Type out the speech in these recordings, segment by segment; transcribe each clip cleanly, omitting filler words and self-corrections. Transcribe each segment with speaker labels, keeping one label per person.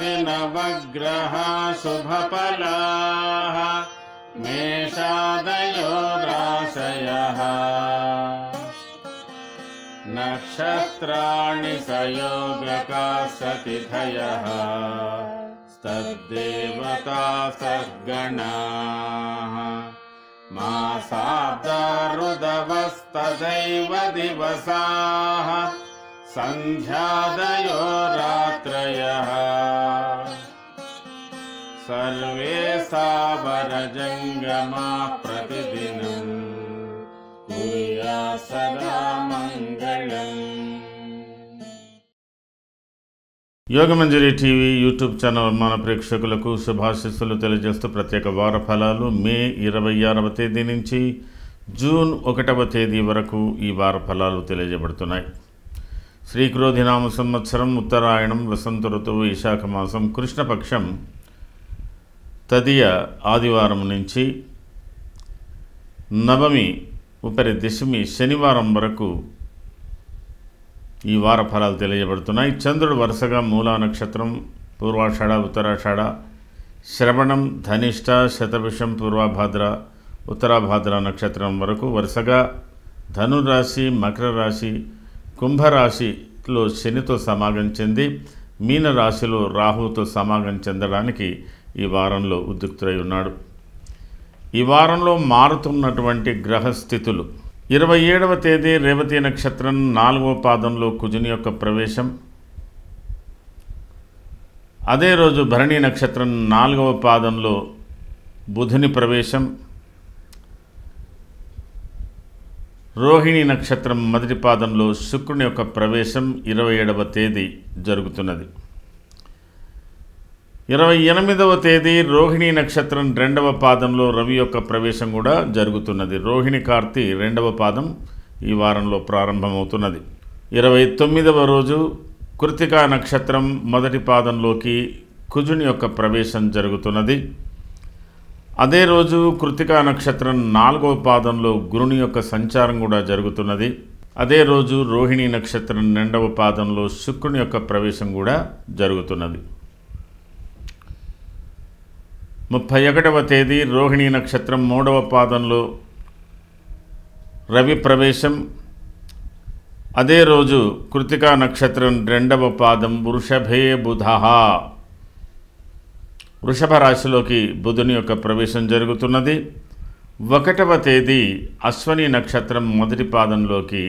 Speaker 1: आदित्यादिनवग्रह शुभफलाः मेषादयो राशयः नक्षत्राणि संयोगकाः सतिथयः तद्देवता सद्गणाः मासाब्दा ऋतवस्तदैव दिवसाः सन्ध्यादयो रात्रयः सर्वे सावरजङ्गमाः प्रतिदिनं कुर्यात् सदा मङ्गलम्। యోగమంజరి టీవీ యూట్యూబ్ ఛానల్ మన ప్రేక్షకులకు శుభాశీస్సులు తెలియజేస్తూ ప్రత్యేక వార ఫలాలు మే 26వ తేదీ నుంచి జూన్ 1వ తేదీ వరకు ఈ వార ఫలాలు తెలియజేయబడుతున్నాయి. శ్రీక్రోధినామ సంవత్సరం ఉత్తరాయణం వసంత ఋతువు విశాఖ మాసం కృష్ణపక్షం తదియ ఆదివారం నుంచి నవమి ఉపరి దశమి శనివారం వరకు ఈ వార ఫలాలు తెలియజేయబడుతున్నాయి. చంద్రుడు వరుసగా మూలా నక్షత్రం, పూర్వాషాఢ, ఉత్తరాషాఢ, శ్రవణం, ధనిష్ట, శతభిషం, పూర్వభాద్ర, ఉత్తరాభాద్ర నక్షత్రం వరకు వరుసగా ధనురాశి, మకర రాశి, కుంభరాశిలో శనితో సమాగం చెంది మీనరాశిలో రాహుతో సమాగం చెందడానికి ఈ వారంలో ఉద్యుక్తుడై ఉన్నాడు. ఈ వారంలో మారుతున్నటువంటి గ్రహస్థితులు 27వ తేదీ రేవతి నక్షత్రం 4వ పాదంలో కుజుని యొక్క ప్రవేశం, అదే రోజు భరణి నక్షత్రం 4వ పాదంలో బుధుని ప్రవేశం, రోహిణి నక్షత్రం మొదటి పాదంలో శుక్రుని యొక్క ప్రవేశం 27వ తేదీ జరుగుతున్నది. 28వ తేదీ రోహిణి నక్షత్రం 2వ పాదంలో రవి యొక్క ప్రవేశం కూడా జరుగుతున్నది. రోహిణి కార్తీ 2వ పాదం ఈ వారంలో ప్రారంభమవుతున్నది. 29వ రోజు కృత్తికా నక్షత్రం మొదటి పాదంలోకి కుజుని యొక్క ప్రవేశం జరుగుతున్నది. అదే రోజు కృత్తికా నక్షత్రం 4వ పాదంలో గురుని యొక్క సంచారం కూడా జరుగుతున్నది. అదే రోజు రోహిణి నక్షత్రం 2వ పాదంలో శుక్రుని యొక్క ప్రవేశం కూడా జరుగుతున్నది. 31వ తేదీ రోహిణి నక్షత్రం 3వ పాదంలో రవి ప్రవేశం, అదే రోజు కృత్తికా నక్షత్రం 2వ పాదం వృషభే బుధః వృషభ రాశిలోకి బుధుని యొక్క ప్రవేశం జరుగుతున్నది. 1వ తేదీ అశ్వని నక్షత్రం మొదటి పాదంలోకి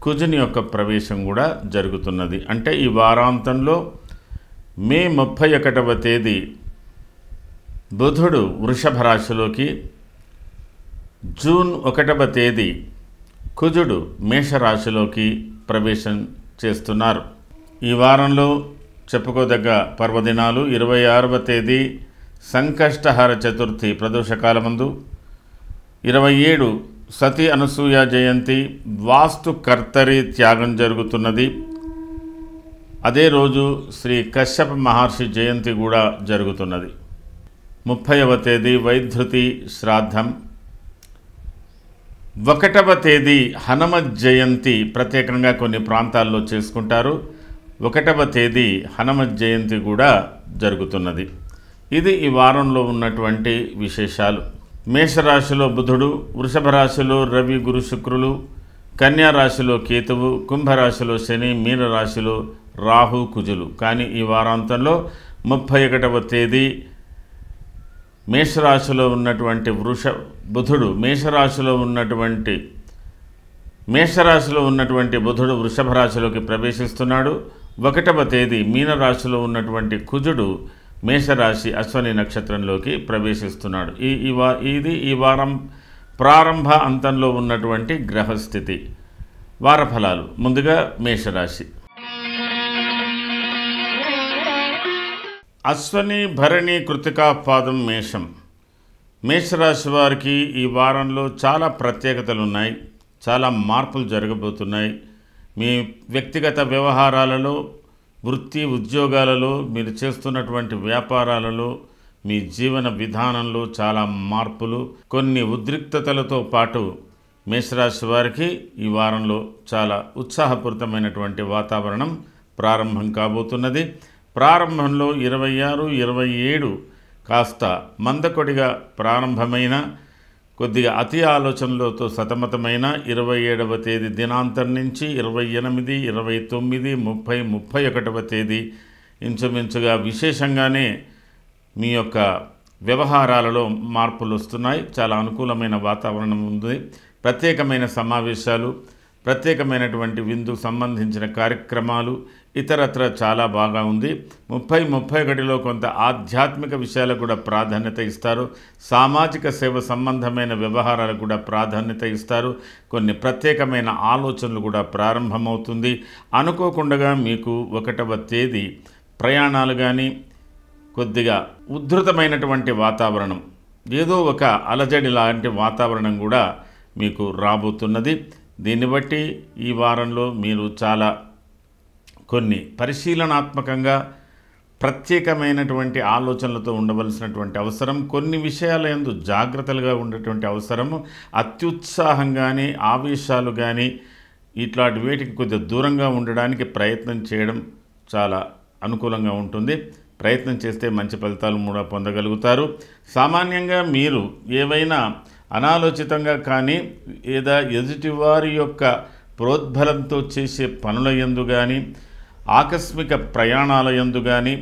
Speaker 1: కుజుని యొక్క ప్రవేశం కూడా జరుగుతున్నది. అంటే ఈ వారాంతంలో మే 31వ తేదీ బుధుడు వృషభ రాశిలోకి, జూన్ 1వ తేదీ కుజుడు మేషరాశిలోకి ప్రవేశం చేస్తున్నారు. ఈ వారంలో చెప్పుకోదగ్గ పర్వదినాలు 26వ తేదీ సంకష్టహర చతుర్థి ప్రదోషకాలమందు, 27 సతీ అనసూయ జయంతి, వాస్తు కర్తరి త్యాగం జరుగుతున్నది. అదే రోజు శ్రీ కశ్యప మహర్షి జయంతి కూడా జరుగుతున్నది. 30వ తేదీ వైధృతి శ్రాద్ధం, 1వ తేదీ హనుమ జయంతి ప్రత్యేకంగా కొన్ని ప్రాంతాల్లో చేసుకుంటారు. 1వ తేదీ హనుమ జయంతి కూడా జరుగుతున్నది. ఇది ఈ వారంలో ఉన్నటువంటి విశేషాలు. మేషరాశిలో బుధుడు, వృషభ రాశిలో రవి, గురు, శుక్రులు, కన్యా రాశిలో కేతువు, కుంభరాశిలో శని, మీనరాశిలో రాహు, కుజులు. కానీ ఈ వారాంతంలో 31వ తేదీ మేషరాశిలో ఉన్నటువంటి బుధుడు మేషరాశిలో ఉన్నటువంటి బుధుడు వృషభ రాశిలోకి ప్రవేశిస్తున్నాడు. 1వ తేదీ మీనరాశిలో ఉన్నటువంటి కుజుడు మేషరాశి అశ్వని నక్షత్రంలోకి ప్రవేశిస్తున్నాడు. ఇది ఈ వారం ప్రారంభ అంతంలో ఉన్నటువంటి గ్రహస్థితి. వారఫలాలు ముందుగా మేషరాశి. అశ్వని, భరణి, కృత్తికా పాదం మేషం. మేషరాశి వారికి ఈ వారంలో చాలా ప్రత్యేకతలు ఉన్నాయి, చాలా మార్పులు జరగబోతున్నాయి. మీ వ్యక్తిగత వ్యవహారాలలో, వృత్తి ఉద్యోగాలలో, మీరు చేస్తున్నటువంటి వ్యాపారాలలో, మీ జీవన విధానంలో చాలా మార్పులు, కొన్ని ఉద్రిక్తతలతో పాటు మేషరాశి వారికి ఈ వారంలో చాలా ఉత్సాహపూరితమైనటువంటి వాతావరణం ప్రారంభం కాబోతున్నది. ప్రారంభంలో 26, 27 కాస్త మందకొడిగా ప్రారంభమైన, కొద్దిగా అతి ఆలోచనలతో సతమతమైన 27వ తేదీ దినాంతం నుంచి 28, 29, 30, 31వ తేదీ ఇంచుమించుగా విశేషంగానే మీ యొక్క వ్యవహారాలలో మార్పులు వస్తున్నాయి. చాలా అనుకూలమైన వాతావరణం ఉంది. ప్రత్యేకమైన సమావేశాలు, ప్రత్యేకమైనటువంటి విందుకు సంబంధించిన కార్యక్రమాలు, ఇతరత్ర చాలా బాగా ఉంది. 30, 31లో కొంత ఆధ్యాత్మిక విషయాలకు కూడా ప్రాధాన్యత ఇస్తారు. సామాజిక సేవ సంబంధమైన వ్యవహారాలకు కూడా ప్రాధాన్యత ఇస్తారు. కొన్ని ప్రత్యేకమైన ఆలోచనలు కూడా ప్రారంభమవుతుంది. అనుకోకుండా మీకు 1వ తేదీ ప్రయాణాలు కానీ, కొద్దిగా ఉద్ధృతమైనటువంటి వాతావరణం, ఏదో ఒక అలజడి లాంటి వాతావరణం కూడా మీకు రాబోతున్నది. దీన్ని బట్టి ఈ వారంలో మీరు చాలా కొన్ని పరిశీలనాత్మకంగా ప్రత్యేకమైనటువంటి ఆలోచనలతో ఉండవలసినటువంటి అవసరం, కొన్ని విషయాల యందు జాగ్రత్తలుగా ఉండేటువంటి అవసరము, అత్యుత్సాహం కానీ ఆవేశాలు కానీ ఇట్లాంటి వేటికి కొద్దిగా దూరంగా ఉండడానికి ప్రయత్నం చేయడం చాలా అనుకూలంగా ఉంటుంది. ప్రయత్నం చేస్తే మంచి ఫలితాలు కూడా పొందగలుగుతారు. సామాన్యంగా మీరు ఏవైనా అనాలోచితంగా కానీ లేదా ఎదుటివారి యొక్క ప్రోద్బలంతో చేసే పనుల యందు కానీ, ఆకస్మిక ప్రయాణాల యందు కానీ,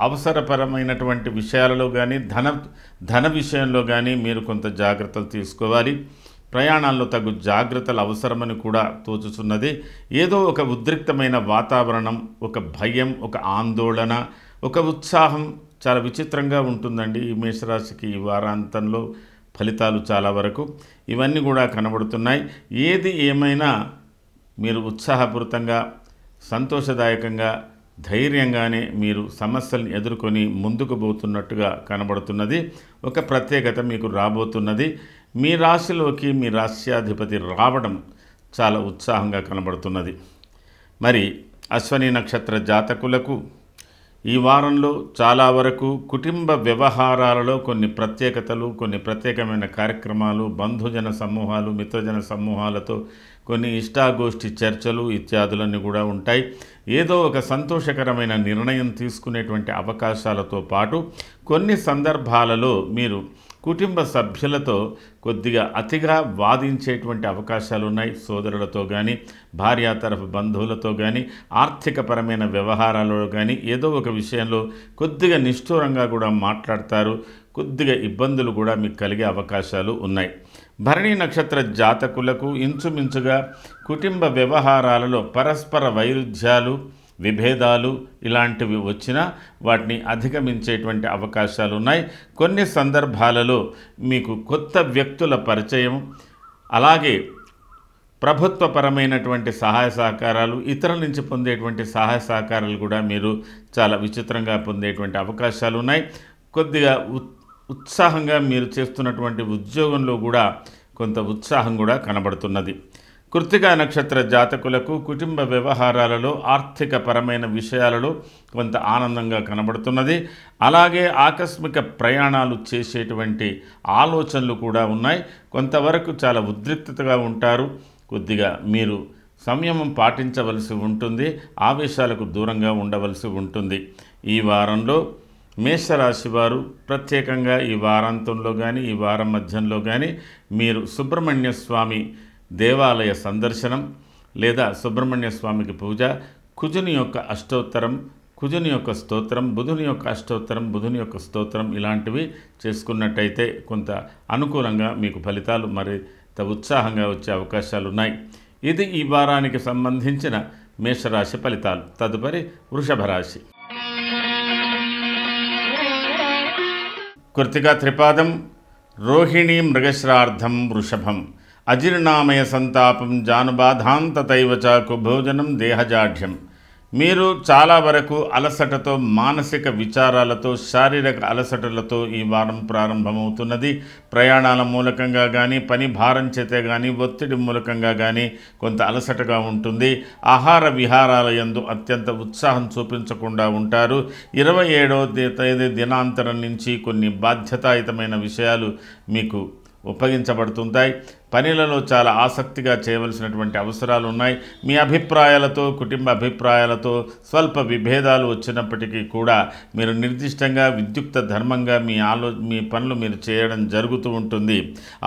Speaker 1: అవసరపరమైనటువంటి విషయాలలో కానీ, ధన విషయంలో కానీ మీరు కొంత జాగ్రత్తలు తీసుకోవాలి. ప్రయాణాల్లో తగు జాగ్రత్తలు అవసరమని కూడా తోచుతున్నది. ఏదో ఒక ఉద్రిక్తమైన వాతావరణం, ఒక భయం, ఒక ఆందోళన, ఒక ఉత్సాహం చాలా విచిత్రంగా ఉంటుందండి ఈ మేషరాశికి ఈ వారాంతంలో. ఫలితాలు చాలా వరకు ఇవన్నీ కూడా కనబడుతున్నాయి. ఏది ఏమైనా మీరు ఉత్సాహపూరితంగా, సంతోషదాయకంగా, ధైర్యంగానే మీరు సమస్యలను ఎదుర్కొని ముందుకు పోతున్నట్టుగా కనబడుతున్నది. ఒక ప్రత్యేకత మీకు రాబోతున్నది. మీ రాశిలోకి మీ రాశ్యాధిపతి రావడం చాలా ఉత్సాహంగా కనబడుతున్నది. మరి అశ్వని నక్షత్ర జాతకులకు ఈ వారంలో చాలా వరకు కుటుంబ వ్యవహారాలలో కొన్ని ప్రత్యేకతలు, కొన్ని ప్రత్యేకమైన కార్యక్రమాలు, బంధుజన సమూహాలు, మిత్రజన సమూహాలతో కొన్ని ఇష్టాగోష్ఠి చర్చలు ఇత్యాదులన్నీ కూడా ఉంటాయి. ఏదో ఒక సంతోషకరమైన నిర్ణయం తీసుకునేటువంటి అవకాశాలతో పాటు కొన్ని సందర్భాలలో మీరు కుటుంబ సభ్యులతో కొద్దిగా అతిగా వాదించేటువంటి అవకాశాలు ఉన్నాయి. సోదరులతో కానీ, భార్య తరఫు బంధువులతో కానీ, ఆర్థికపరమైన వ్యవహారాలలో కానీ ఏదో ఒక విషయంలో కొద్దిగా నిష్ఠూరంగా కూడా మాట్లాడతారు. కొద్దిగా ఇబ్బందులు కూడా మీకు కలిగే అవకాశాలు ఉన్నాయి. భరణి నక్షత్ర జాతకులకు ఇంచుమించుగా కుటుంబ వ్యవహారాలలో పరస్పర వైరుధ్యాలు, విభేదాలు ఇలాంటివి వచ్చినా వాటిని అధిగమించేటువంటి అవకాశాలు ఉన్నాయి. కొన్ని సందర్భాలలో మీకు కొత్త వ్యక్తుల పరిచయం, అలాగే ప్రభుత్వపరమైనటువంటి సహాయ సహకారాలు, ఇతరుల నుంచి పొందేటువంటి సహాయ సహకారాలు కూడా మీరు చాలా విచిత్రంగా పొందేటువంటి అవకాశాలు ఉన్నాయి. కొద్దిగా ఉత్సాహంగా మీరు చేస్తున్నటువంటి ఉద్యోగంలో కూడా కొంత ఉత్సాహం కూడా కనబడుతున్నది. కృత్తికా నక్షత్ర జాతకులకు కుటుంబ వ్యవహారాలలో, ఆర్థిక పరమైన విషయాలలో కొంత ఆనందంగా కనబడుతున్నది. అలాగే ఆకస్మిక ప్రయాణాలు చేసేటువంటి ఆలోచనలు కూడా ఉన్నాయి. కొంతవరకు చాలా ఉద్రిక్తతగా ఉంటారు. కొద్దిగా మీరు సంయమం పాటించవలసి ఉంటుంది. ఆవేశాలకు దూరంగా ఉండవలసి ఉంటుంది. ఈ వారంలో మేషరాశి వారు ప్రత్యేకంగా ఈ వారాంతంలో కానీ, ఈ వారం మధ్యంలో కానీ మీరు సుబ్రహ్మణ్య స్వామి దేవాలయ సందర్శనం లేదా సుబ్రహ్మణ్య స్వామికి పూజ, కుజుని యొక్క అష్టోత్తరం, కుజుని యొక్క స్తోత్రం, బుధుని యొక్క అష్టోత్తరం, బుధుని యొక్క స్తోత్రం ఇలాంటివి చేసుకున్నట్టయితే కొంత అనుకూలంగా మీకు ఫలితాలు మరింత ఉత్సాహంగా వచ్చే అవకాశాలు ఉన్నాయి. ఇది ఈ వారానికి సంబంధించిన మేషరాశి ఫలితాలు. తదుపరి వృషభ రాశి. కృత్తికా త్రిపాదం, రోహిణీ మృగశ్రార్థం వృషభం. అజీర్ణామయ సంతాపం జానుబాధాంతతైవ చ కుభోజనం దేహజాఢ్యం. మీరు చాలా వరకు అలసటతో, మానసిక విచారాలతో, శారీరక అలసటలతో ఈ వారం ప్రారంభమవుతున్నది. ప్రయాణాల మూలకంగా కానీ, పని భారం చేతే కానీ, ఒత్తిడి మూలకంగా కానీ కొంత అలసటగా ఉంటుంది. ఆహార విహారాల యందు అత్యంత ఉత్సాహం చూపించకుండా ఉంటారు. 27వ తేదీ దినాంతరం నుంచి కొన్ని బాధ్యతాయుతమైన విషయాలు మీకు ఒప్పగించబడుతుంటాయి. పనులలో చాలా ఆసక్తిగా చేయవలసినటువంటి అవసరాలు ఉన్నాయి. మీ అభిప్రాయాలతో, కుటుంబ అభిప్రాయాలతో స్వల్ప విభేదాలు వచ్చినప్పటికీ కూడా మీరు నిర్దిష్టంగా విద్యుక్త ధర్మంగా మీ పనులు మీరు చేయడం జరుగుతూ ఉంటుంది.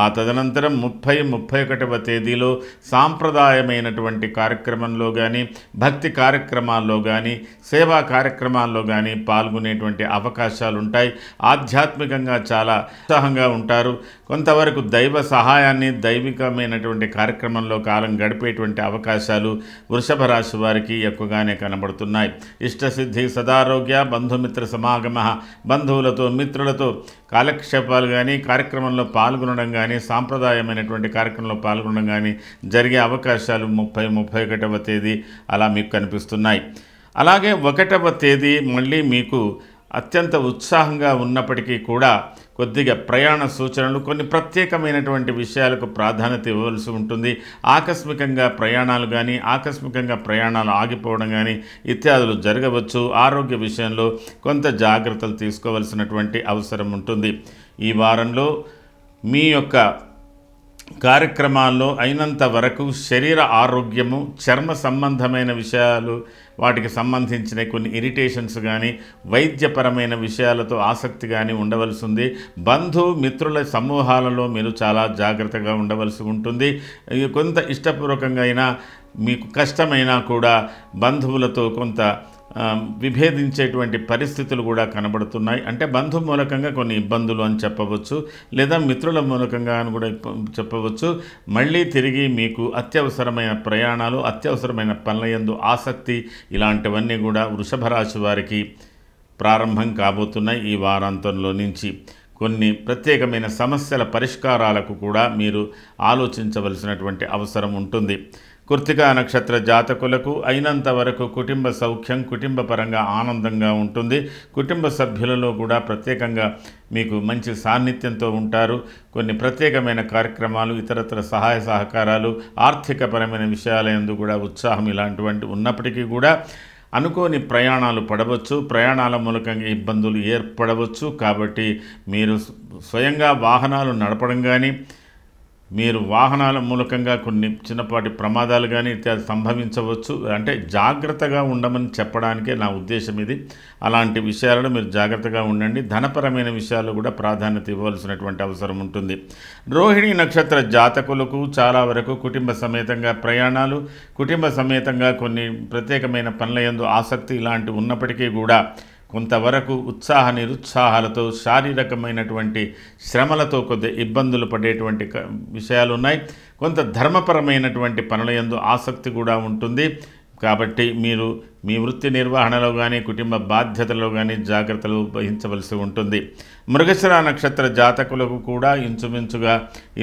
Speaker 1: ఆ తదనంతరం 30-31వ తేదీలో సాంప్రదాయమైనటువంటి కార్యక్రమంలో కానీ, భక్తి కార్యక్రమాల్లో కానీ, సేవా కార్యక్రమాల్లో కానీ పాల్గొనేటువంటి అవకాశాలు ఉంటాయి. ఆధ్యాత్మికంగా చాలా ఉత్సాహంగా ఉంటారు. కొంతవరకు దైవ సహాయాన్ని, దైవికమైనటువంటి కార్యక్రమంలో కాలం గడిపేటువంటి అవకాశాలు వృషభ రాశి వారికి ఎక్కువగానే కనబడుతున్నాయి. ఇష్టసిద్ధి, సదారోగ్య, బంధుమిత్ర సమాగమ, బంధువులతో మిత్రులతో కాలక్షేపాలు కానీ, కార్యక్రమంలో పాల్గొనడం కానీ, సాంప్రదాయమైనటువంటి కార్యక్రమంలో పాల్గొనడం కానీ జరిగే అవకాశాలు 30-31వ తేదీ అలా మీకు కనిపిస్తున్నాయి. అలాగే 1వ తేదీ మళ్ళీ మీకు అత్యంత ఉత్సాహంగా ఉన్నప్పటికీ కూడా కొద్దిగా ప్రయాణ సూచనలు, కొన్ని ప్రత్యేకమైనటువంటి విషయాలకు ప్రాధాన్యత ఇవ్వవలసి ఉంటుంది. ఆకస్మికంగా ప్రయాణాలు కానీ, ఆకస్మికంగా ప్రయాణాలు ఆగిపోవడం కానీ ఇత్యాదులు జరగవచ్చు. ఆరోగ్య విషయంలో కొంత జాగ్రత్తలు తీసుకోవలసినటువంటి అవసరం ఉంటుంది. ఈ వారంలో మీ యొక్క కార్యక్రమాల్లో అయినంత వరకు శరీర ఆరోగ్యము, చర్మ సంబంధమైన విషయాలు, వాటికి సంబంధించిన కొన్ని ఇరిటేషన్స్ కానీ, వైద్యపరమైన విషయాలతో ఆసక్తి కానీ ఉండవలసి ఉంది. బంధు మిత్రుల సమూహాలలో మీరు చాలా జాగ్రత్తగా ఉండవలసి ఉంటుంది. కొంత ఇష్టపూర్వకంగా అయినా, మీకు కష్టమైనా కూడా బంధువులతో కొంత విభేదించేటువంటి పరిస్థితులు కూడా కనబడుతున్నాయి. అంటే బంధు మూలకంగా కొన్ని ఇబ్బందులు అని చెప్పవచ్చు, లేదా మిత్రుల మూలకంగా అని కూడా చెప్పవచ్చు. మళ్ళీ తిరిగి మీకు అత్యవసరమైన ప్రయాణాలు, అత్యవసరమైన పనుల యందు ఆసక్తి, ఇలాంటివన్నీ కూడా వృషభ రాశి వారికి ప్రారంభం కాబోతున్నాయి. ఈ వారాంతంలో నుంచి కొన్ని ప్రత్యేకమైన సమస్యల పరిష్కారాలకు కూడా మీరు ఆలోచించవలసినటువంటి అవసరం ఉంటుంది. కృత్తికా నక్షత్ర జాతకులకు అయినంత వరకు కుటుంబ సౌఖ్యం, కుటుంబ పరంగా ఆనందంగా ఉంటుంది. కుటుంబ సభ్యులలో కూడా ప్రత్యేకంగా మీకు మంచి సాన్నిధ్యంతో ఉంటారు. కొన్ని ప్రత్యేకమైన కార్యక్రమాలు, ఇతరత్ర సహాయ సహకారాలు, ఆర్థికపరమైన విషయాల యందు కూడా ఉత్సాహం ఇలాంటివంటి ఉన్నప్పటికీ కూడా అనుకోని ప్రయాణాలు పడవచ్చు. ప్రయాణాల మూలకంగా ఇబ్బందులు ఏర్పడవచ్చు. కాబట్టి మీరు స్వయంగా వాహనాలు నడపడం కానీ, మీరు వాహనాల మూలకంగా కొన్ని చిన్నపాటి ప్రమాదాలు కానీ ఇత్యాది సంభవించవచ్చు. అంటే జాగ్రత్తగా ఉండమని చెప్పడానికే నా ఉద్దేశం ఇది. అలాంటి విషయాలను మీరు జాగ్రత్తగా ఉండండి. ధనపరమైన విషయాల్లో కూడా ప్రాధాన్యత ఇవ్వాల్సినటువంటి అవసరం ఉంటుంది. రోహిణి నక్షత్ర జాతకులకు చాలా వరకు కుటుంబ సమేతంగా ప్రయాణాలు, కుటుంబ సమేతంగా కొన్ని ప్రత్యేకమైన పనుల యందు ఆసక్తి ఇలాంటివి ఉన్నప్పటికీ కూడా కొంతవరకు ఉత్సాహ నిరుత్సాహాలతో, శారీరకమైనటువంటి శ్రమలతో కొద్ది ఇబ్బందులు పడేటువంటి విషయాలు ఉన్నాయి. కొంత ధర్మపరమైనటువంటి పనుల యందు ఆసక్తి కూడా ఉంటుంది. కాబట్టి మీరు మీ వృత్తి నిర్వహణలో కానీ, కుటుంబ బాధ్యతలో కానీ జాగ్రత్తలు వహించవలసి ఉంటుంది. మృగశిర నక్షత్ర జాతకులకు కూడా ఇంచుమించుగా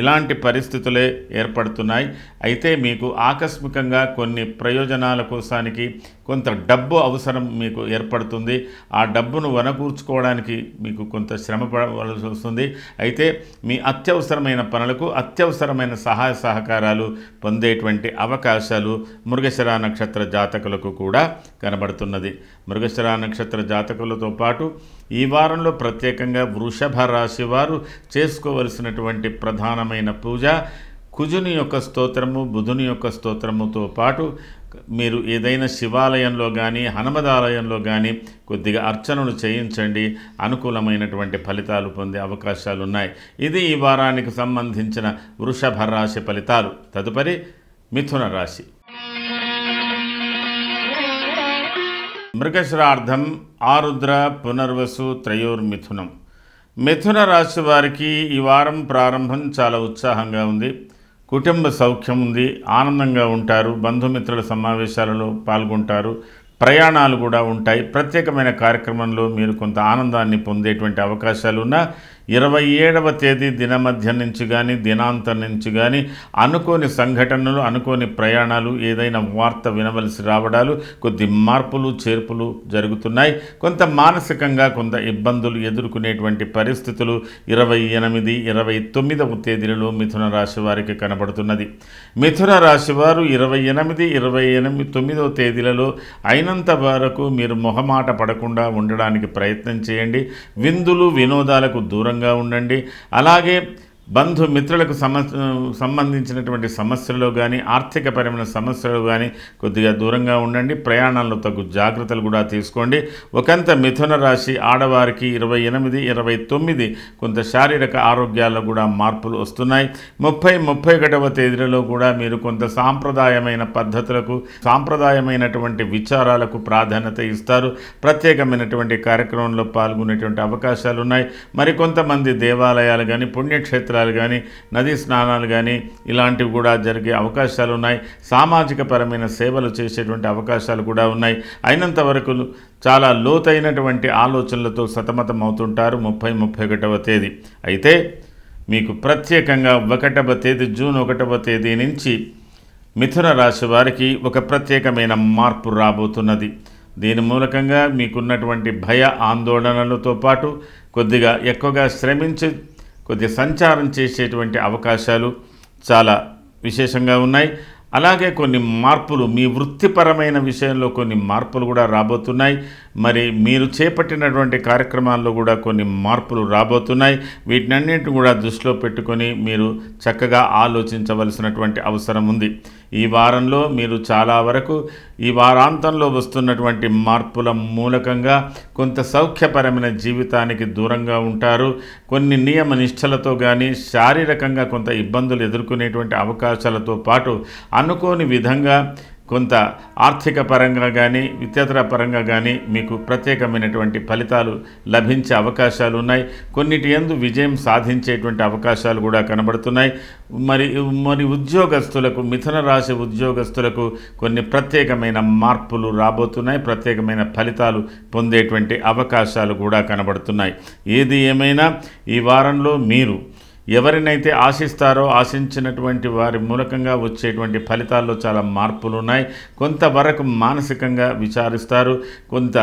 Speaker 1: ఇలాంటి పరిస్థితులే ఏర్పడుతున్నాయి. అయితే మీకు ఆకస్మికంగా కొన్ని ప్రయోజనాల కోసానికి కొంత డబ్బు అవసరం మీకు ఏర్పడుతుంది. ఆ డబ్బును వనకూర్చుకోవడానికి మీకు కొంత శ్రమ పడవలసి వస్తుంది. అయితే మీ అత్యవసరమైన పనులకు అత్యవసరమైన సహాయ సహకారాలు పొందేటువంటి అవకాశాలు మృగశిర నక్షత్ర జాతకులకు కూడా కనబడుతున్నది. మృగశిర నక్షత్ర జాతకులతో పాటు ఈ వారంలో ప్రత్యేకంగా వృషభ రాశి వారు చేసుకోవలసినటువంటి ప్రధానమైన పూజ కుజుని యొక్క స్తోత్రము, బుధుని యొక్క స్తోత్రముతో పాటు మీరు ఏదైనా శివాలయంలో కానీ, హనుమదాలయంలో కానీ కొద్దిగా అర్చనలు చేయించండి. అనుకూలమైనటువంటి ఫలితాలు పొందే అవకాశాలు ఉన్నాయి. ఇది ఈ వారానికి సంబంధించిన వృషభ రాశి ఫలితాలు. తదుపరి మిథున రాశి. మృగశిరార్థం, ఆరుద్ర, పునర్వసు, త్రయోర్మిథునం. మిథున రాశి వారికి ఈ వారం ప్రారంభం చాలా ఉత్సాహంగా ఉంది. కుటుంబ సౌఖ్యం ఉంది, ఆనందంగా ఉంటారు, బంధుమిత్రుల సమావేశాలలో పాల్గొంటారు, ప్రయాణాలు కూడా ఉంటాయి. ప్రత్యేకమైన కార్యక్రమంలో మీరు కొంత ఆనందాన్ని పొందేటువంటి అవకాశాలు ఉన్న 27వ తేదీ దినమధ్యం నుంచి కానీ, దినాంతం నుంచి కానీ అనుకోని సంఘటనలు, అనుకోని ప్రయాణాలు, ఏదైనా వార్త వినవలసి రావడాలు, కొద్ది మార్పులు చేర్పులు జరుగుతున్నాయి. కొంత మానసికంగా కొంత ఇబ్బందులు ఎదుర్కొనేటువంటి పరిస్థితులు 28, 29వ తేదీలలో మిథున రాశి వారికి కనబడుతున్నది. మిథున రాశి వారు 28, 29వ తేదీలలో అయినంత వరకు మీరు మొహమాట పడకుండా ఉండడానికి ప్రయత్నం చేయండి. విందులు వినోదాలకు దూరంగా ఉండండి. అలాగే బంధుమిత్రులకు సంబంధించినటువంటి సమస్యల్లో కానీ ఆర్థికపరమైన సమస్యలు కానీ కొద్దిగా దూరంగా ఉండండి. ప్రయాణాల్లో తగు జాగ్రత్తలు కూడా తీసుకోండి. ఒకంత మిథున రాశి ఆడవారికి 28, 29 కొంత శారీరక ఆరోగ్యాల్లో కూడా మార్పులు వస్తున్నాయి. 30, 31వ తేదీలలో కూడా మీరు కొంత సాంప్రదాయమైన పద్ధతులకు సాంప్రదాయమైనటువంటి విచారాలకు ప్రాధాన్యత ఇస్తారు. ప్రత్యేకమైనటువంటి కార్యక్రమంలో పాల్గొనేటువంటి అవకాశాలు ఉన్నాయి. మరికొంతమంది దేవాలయాలు కానీ పుణ్యక్షేత్రాలు కానీ నదీ స్నానాలు కానీ ఇలాంటివి కూడా జరిగే అవకాశాలు ఉన్నాయి. సామాజిక పరమైన సేవలు చేసేటువంటి అవకాశాలు కూడా ఉన్నాయి. అయినంత వరకు చాలా లోతైనటువంటి ఆలోచనలతో సతమతం అవుతుంటారు 30, 31వ తేదీ. అయితే మీకు ప్రత్యేకంగా 1వ తేదీ జూన్ 1వ తేదీ నుంచి మిథున రాశి వారికి ఒక ప్రత్యేకమైన మార్పు రాబోతున్నది. దీని మూలకంగా మీకున్నటువంటి భయ ఆందోళనలతో పాటు కొద్దిగా ఎక్కువగా శ్రమించి కొద్ది సంచారం చేసేటువంటి అవకాశాలు చాలా విశేషంగా ఉన్నాయి. అలాగే కొన్ని మార్పులు మీ వృత్తిపరమైన విషయంలో కొన్ని మార్పులు కూడా రాబోతున్నాయి. మరి మీరు చేపట్టినటువంటి కార్యక్రమాల్లో కూడా కొన్ని మార్పులు రాబోతున్నాయి. వీటినన్నింటిని కూడా దృష్టిలో పెట్టుకొని మీరు చక్కగా ఆలోచించవలసినటువంటి అవసరం ఉంది. ఈ వారంలో మీరు చాలా వరకు ఈ వారాంతంలో వస్తున్నటువంటి మార్పుల మూలకంగా కొంత సౌఖ్యపరమైన జీవితానికి దూరంగా ఉంటారు. కొన్ని నియమ నిష్టలతో కానీ శారీరకంగా కొంత ఇబ్బందులు ఎదుర్కొనేటువంటి అవకాశాలతో పాటు అనుకోని విధంగా కొంత ఆర్థిక పరంగా కానీ ఇతర పరంగా కానీ మీకు ప్రత్యేకమైనటువంటి ఫలితాలు లభించే అవకాశాలు ఉన్నాయి. కొన్నిటి యందు విజయం సాధించేటువంటి అవకాశాలు కూడా కనబడుతున్నాయి. మరి ఉద్యోగస్తులకు మిథున రాశి ఉద్యోగస్తులకు కొన్ని ప్రత్యేకమైన మార్పులు రాబోతున్నాయి. ప్రత్యేకమైన ఫలితాలు పొందేటువంటి అవకాశాలు కూడా కనబడుతున్నాయి. ఏది ఏమైనా ఈ వారంలో మీరు ఎవరినైతే ఆశిస్తారో ఆశించినటువంటి వారి మూలకంగా వచ్చేటువంటి ఫలితాల్లో చాలా మార్పులు ఉన్నాయి. కొంతవరకు మానసికంగా విచారిస్తారు. కొంత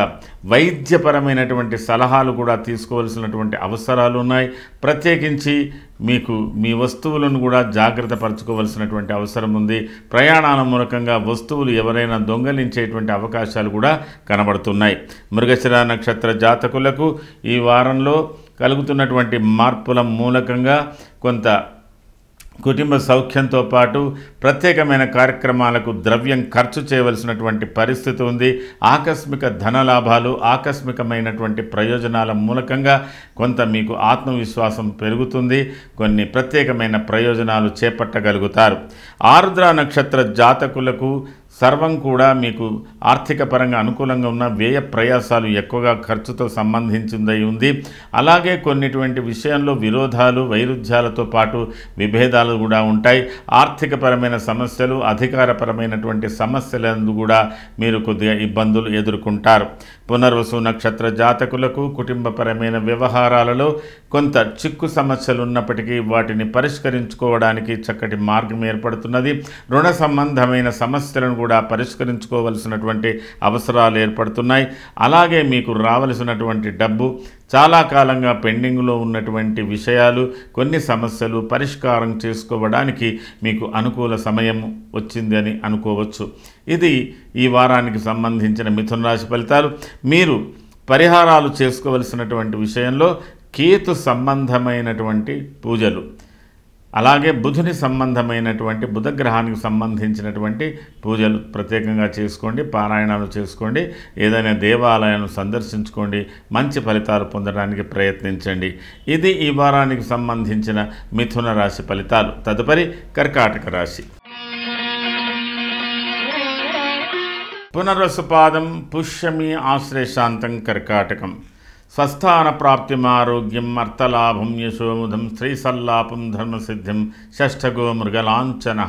Speaker 1: వైద్యపరమైనటువంటి సలహాలు కూడా తీసుకోవాల్సినటువంటి అవసరాలు ఉన్నాయి. ప్రత్యేకించి మీకు మీ వస్తువులను కూడా జాగ్రత్త పరచుకోవాల్సినటువంటి అవసరం ఉంది. ప్రయాణాల మూలకంగా వస్తువులు ఎవరైనా దొంగలించేటువంటి అవకాశాలు కూడా కనబడుతున్నాయి. మృగశిర నక్షత్ర జాతకులకు ఈ వారంలో కలుగుతున్నటువంటి మార్పుల మూలకంగా కొంత కుటుంబ సౌఖ్యంతో పాటు ప్రత్యేకమైన కార్యక్రమాలకు ద్రవ్యం ఖర్చు చేయవలసినటువంటి పరిస్థితి ఉంది. ఆకస్మిక ధనలాభాలు ఆకస్మికమైనటువంటి ప్రయోజనాల మూలకంగా కొంత మీకు ఆత్మవిశ్వాసం పెరుగుతుంది. కొన్ని ప్రత్యేకమైన ప్రయోజనాలు చేపట్టగలుగుతారు. ఆరుద్ర నక్షత్ర జాతకులకు సర్వం కూడా మీకు ఆర్థిక పరంగా అనుకూలంగా ఉన్న వ్యయ ప్రయాసాలు ఎక్కువగా ఖర్చుతో సంబంధించిందై ఉంది. అలాగే కొన్నిటువంటి విషయంలో విరోధాలు వైరుధ్యాలతో పాటు విభేదాలు కూడా ఉంటాయి. ఆర్థికపరమైన సమస్యలు అధికారపరమైనటువంటి సమస్యలందు కూడా మీరు కొద్దిగా ఇబ్బందులు ఎదుర్కొంటారు. పునర్వసు నక్షత్ర జాతకులకు కుటుంబపరమైన వ్యవహారాలలో కొంత చిక్కు సమస్యలు ఉన్నప్పటికీ వాటిని పరిష్కరించుకోవడానికి చక్కటి మార్గం ఏర్పడుతున్నది. రుణ సంబంధమైన సమస్యలను కూడా పరిష్కరించుకోవలసినటువంటి అవసరాలు ఏర్పడుతున్నాయి. అలాగే మీకు రావలసినటువంటి డబ్బు చాలా కాలంగా పెండింగ్లో ఉన్నటువంటి విషయాలు కొన్ని సమస్యలు పరిష్కారం చేసుకోవడానికి మీకు అనుకూల సమయం వచ్చింది అని అనుకోవచ్చు. ఇది ఈ వారానికి సంబంధించిన మిథున రాశి ఫలితాలు. మీరు పరిహారాలు చేసుకోవలసినటువంటి విషయంలో కేతు సంబంధమైనటువంటి పూజలు అలాగే బుధుని సంబంధమైనటువంటి బుధగ్రహానికి సంబంధించినటువంటి పూజలు ప్రత్యేకంగా చేసుకోండి. పారాయణాలు చేసుకోండి. ఏదైనా దేవాలయాలను సందర్శించుకోండి. మంచి ఫలితాలు పొందడానికి ప్రయత్నించండి. ఇది ఈ వారానికి సంబంధించిన మిథున రాశి ఫలితాలు. తదుపరి కర్కాటక రాశి. పునర్వసుపాదం పుష్యమి ఆశ్లేషాంతం కర్కాటకం. స్వస్థాన ప్రాప్తిమారోగ్యం అర్థలాభం యశోముధం శ్రీసల్లాపం ధర్మసిద్ధిం షష్ఠగో మృగలాంఛన.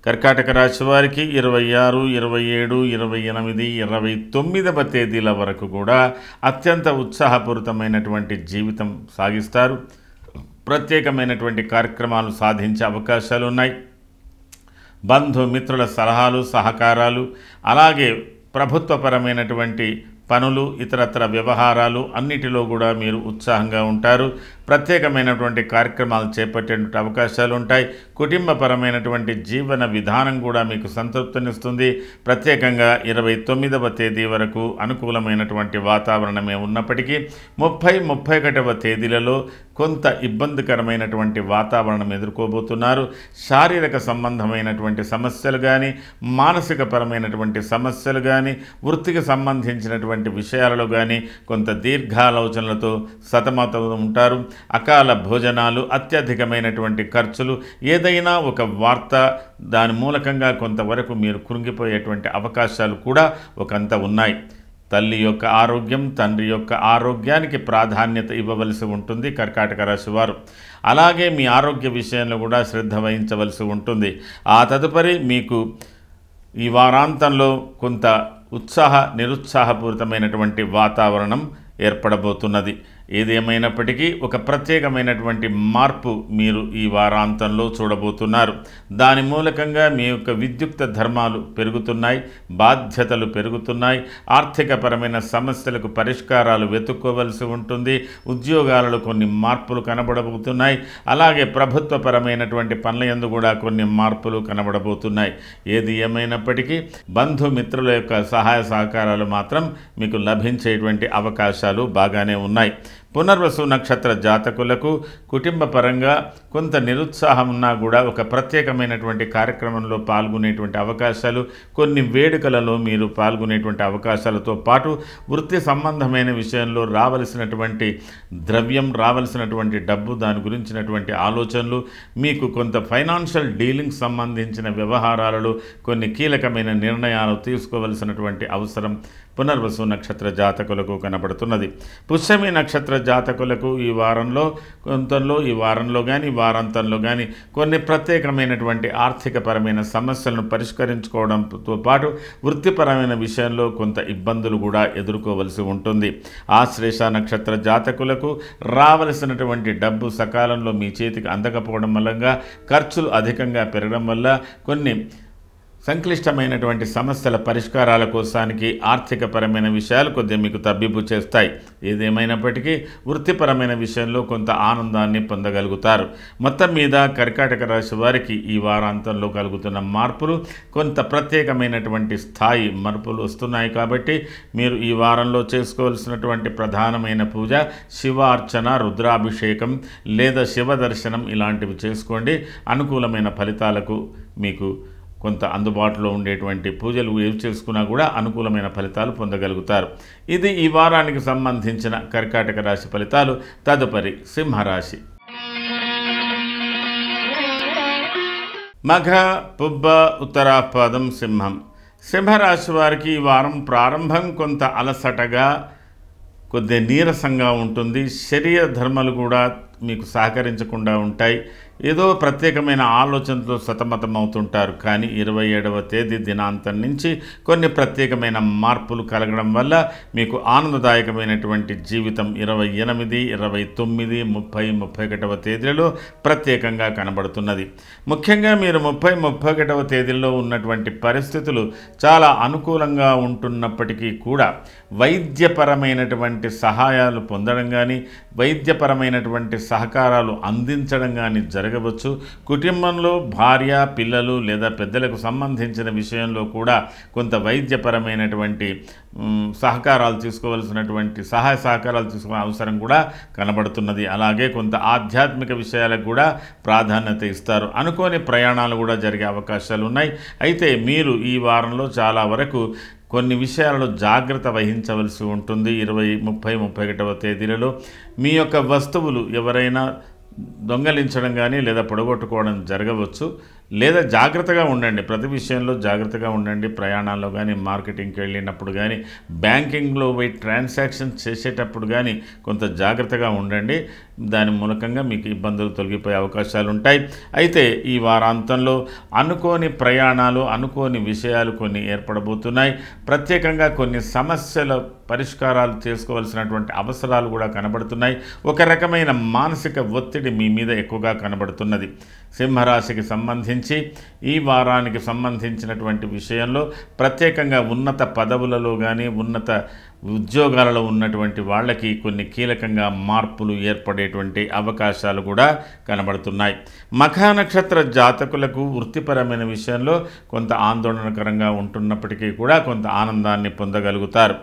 Speaker 1: కర్కాటక రాశి వారికి 26, 27, 28, 29వ తేదీల వరకు కూడా అత్యంత ఉత్సాహపూరితమైనటువంటి జీవితం సాగిస్తారు. ప్రత్యేకమైనటువంటి కార్యక్రమాలు సాధించే అవకాశాలు ఉన్నాయి. బంధుమిత్రుల సలహాలు సహకారాలు అలాగే ప్రభుత్వపరమైనటువంటి పనులు ఇతరత్ర వ్యవహారాలు అన్నిటిలో కూడా మీరు ఉత్సాహంగా ఉంటారు. ప్రత్యేకమైనటువంటి కార్యక్రమాలు చేపట్టేటువంటి అవకాశాలు ఉంటాయి. కుటుంబపరమైనటువంటి జీవన విధానం కూడా మీకు సంతృప్తినిస్తుంది. ప్రత్యేకంగా 29వ తేదీ వరకు అనుకూలమైనటువంటి వాతావరణమే ఉన్నప్పటికీ 30, 31వ తేదీలలో కొంత ఇబ్బందికరమైనటువంటి వాతావరణం ఎదుర్కోబోతున్నారు. శారీరక సంబంధమైనటువంటి సమస్యలు కానీ, మానసిక పరమైనటువంటి సమస్యలు కానీ, వృత్తికి సంబంధించినటువంటి విషయాలలో కానీ కొంత దీర్ఘాలోచనలతో సతమతం ఉంటారు. అకాల భోజనాలు, అత్యధికమైనటువంటి ఖర్చులు, ఏదైనా ఒక వార్త దాని మూలకంగా కొంతవరకు మీరు కృంగిపోయేటువంటి అవకాశాలు కూడా ఒకంత ఉన్నాయి. తల్లి యొక్క ఆరోగ్యం, తండ్రి యొక్క ఆరోగ్యానికి ప్రాధాన్యత ఇవ్వవలసి ఉంటుంది కర్కాటక రాశి వారు. అలాగే మీ ఆరోగ్య విషయంలో కూడా శ్రద్ధ వహించవలసి ఉంటుంది. ఆ తదుపరి మీకు ఈ వారాంతంలో కొంత నిరుత్సాహపూరితమైనటువంటి వాతావరణం ఏర్పడబోతున్నది. ఏది ఏమైనప్పటికీ ఒక ప్రత్యేకమైనటువంటి మార్పు మీరు ఈ వారాంతంలో చూడబోతున్నారు. దాని మూలకంగా మీ యొక్క విద్యుక్త ధర్మాలు పెరుగుతున్నాయి, బాధ్యతలు పెరుగుతున్నాయి, ఆర్థికపరమైన సమస్యలకు పరిష్కారాలు వెతుక్కోవలసి ఉంటుంది. ఉద్యోగాలలో కొన్ని మార్పులు కనబడబోతున్నాయి. అలాగే ప్రభుత్వపరమైనటువంటి పనుల యందు కూడా కొన్ని మార్పులు కనబడబోతున్నాయి. ఏది ఏమైనప్పటికీ బంధుమిత్రుల యొక్క సహాయ సహకారాలు మాత్రం మీకు లభించేటువంటి అవకాశాలు బాగానే ఉన్నాయి. పునర్వసు నక్షత్ర జాతకులకు కుటుంబ పరంగా కొంత నిరుత్సాహం ఉన్నా కూడా ఒక ప్రత్యేకమైనటువంటి కార్యక్రమంలో పాల్గొనేటువంటి అవకాశాలు, కొన్ని వేడుకలలో మీరు పాల్గొనేటువంటి అవకాశాలతో పాటు వృత్తి సంబంధమైన విషయంలో రావలసినటువంటి ద్రవ్యం, రావలసినటువంటి డబ్బు, దాని గురించినటువంటి ఆలోచనలు, మీకు కొంత ఫైనాన్షియల్ డీలింగ్స్ సంబంధించిన వ్యవహారాలలో కొన్ని కీలకమైన నిర్ణయాలు తీసుకోవలసినటువంటి అవసరం పునర్వసు నక్షత్ర జాతకులకు కనబడుతున్నది. పుష్యమి నక్షత్ర జాతకులకు ఈ వారంలో కానీ వారాంతంలో కానీ కొన్ని ప్రత్యేకమైనటువంటి ఆర్థికపరమైన సమస్యలను పరిష్కరించుకోవడంతో పాటు వృత్తిపరమైన విషయంలో కొంత ఇబ్బందులు కూడా ఎదుర్కోవలసి ఉంటుంది. ఆశ్లేష నక్షత్ర జాతకులకు రావలసినటువంటి డబ్బు సకాలంలో మీ చేతికి అందకపోవడం వల్ల, ఖర్చులు అధికంగా పెరగడం వల్ల కొన్ని సంక్లిష్టమైనటువంటి సమస్యల పరిష్కారాల కోసానికి ఆర్థికపరమైన విషయాలు కొద్దిగా మీకు తబ్బిబ్బు చేస్తాయి. ఏదేమైనప్పటికీ వృత్తిపరమైన విషయంలో కొంత ఆనందాన్ని పొందగలుగుతారు. మొత్తం మీద కర్కాటక రాశి వారికి ఈ వారాంతంలో కలుగుతున్న మార్పులు కొంత ప్రత్యేకమైనటువంటి స్థాయి మార్పులు వస్తున్నాయి. కాబట్టి మీరు ఈ వారంలో చేసుకోవాల్సినటువంటి ప్రధానమైన పూజ శివార్చన, రుద్రాభిషేకం లేదా శివ దర్శనం ఇలాంటివి చేసుకోండి. అనుకూలమైన ఫలితాలకు మీకు కొంత అందుబాటులో ఉండేటువంటి పూజలు ఏవి చేసుకున్నా కూడా అనుకూలమైన ఫలితాలు పొందగలుగుతారు. ఇది ఈ వారానికి సంబంధించిన కర్కాటక రాశి ఫలితాలు. తదుపరి సింహరాశి. మఘ, పుబ్బ, ఉత్తరాపాదం, సింహం. సింహరాశి వారికి ఈ వారం ప్రారంభం కొంత అలసటగా, కొద్దిగా నీరసంగా ఉంటుంది. శరీర ధర్మాలు కూడా మీకు సహకరించకుండా ఉంటాయి. ఏదో ప్రత్యేకమైన ఆలోచనతో సతమతం అవుతుంటారు. కానీ 27వ తేదీ దినాంతం నుంచి కొన్ని ప్రత్యేకమైన మార్పులు కలగడం వల్ల మీకు ఆనందదాయకమైనటువంటి జీవితం 28, 29, 30, 31వ తేదీలలో ప్రత్యేకంగా కనబడుతున్నది. ముఖ్యంగా మీరు 30, 31వ తేదీల్లో ఉన్నటువంటి పరిస్థితులు చాలా అనుకూలంగా ఉంటున్నప్పటికీ కూడా వైద్యపరమైనటువంటి సహాయాలు పొందడం కానీ, వైద్యపరమైనటువంటి సహకారాలు అందించడం కానీ జరగవచ్చు. కుటుంబంలో భార్య, పిల్లలు లేదా పెద్దలకు సంబంధించిన విషయంలో కూడా కొంత వైద్యపరమైనటువంటి సహకారాలు తీసుకోవాల్సినటువంటి సహాయ సహకారాలు తీసుకునే అవసరం కూడా కనబడుతున్నది. అలాగే కొంత ఆధ్యాత్మిక విషయాలకు కూడా ప్రాధాన్యత ఇస్తారు. అనుకోని ప్రయాణాలు కూడా జరిగే అవకాశాలు ఉన్నాయి. అయితే మీరు ఈ వారంలో చాలా వరకు కొన్ని విషయాలలో జాగ్రత్త వహించవలసి ఉంటుంది. 20, 30, 31వ తేదీలలో మీ యొక్క వస్తువులు ఎవరైనా దొంగలించడం కానీ లేదా పొడగొట్టుకోవడం జరగవచ్చు. లేదా జాగ్రత్తగా ఉండండి, ప్రతి విషయంలో జాగ్రత్తగా ఉండండి. ప్రయాణాల్లో కానీ, మార్కెటింగ్కి వెళ్ళినప్పుడు కానీ, బ్యాంకింగ్లో పోయి ట్రాన్సాక్షన్స్ చేసేటప్పుడు కానీ కొంత జాగ్రత్తగా ఉండండి. దాని మూలకంగా మీకు ఇబ్బందులు తొలగిపోయే అవకాశాలు ఉంటాయి. అయితే ఈ వారాంతంలో అనుకోని ప్రయాణాలు, అనుకోని విషయాలు కొన్ని ఏర్పడబోతున్నాయి. ప్రత్యేకంగా కొన్ని సమస్యల పరిష్కారాలు చేసుకోవాల్సినటువంటి అవసరాలు కూడా కనబడుతున్నాయి. ఒక రకమైన మానసిక ఒత్తిడి మీ మీద ఎక్కువగా కనబడుతున్నది. సింహరాశికి సంబంధించి ఈ వారానికి సంబంధించినటువంటి విషయంలో ప్రత్యేకంగా ఉన్నత పదవులలో కానీ, ఉన్నత ఉద్యోగాలలో ఉన్నటువంటి వాళ్ళకి కొన్ని కీలకంగా మార్పులు ఏర్పడేటువంటి అవకాశాలు కూడా కనబడుతున్నాయి. మఖా నక్షత్ర జాతకులకు వృత్తిపరమైన విషయంలో కొంత ఆందోళనకరంగా ఉంటున్నప్పటికీ కూడా కొంత ఆనందాన్ని పొందగలుగుతారు.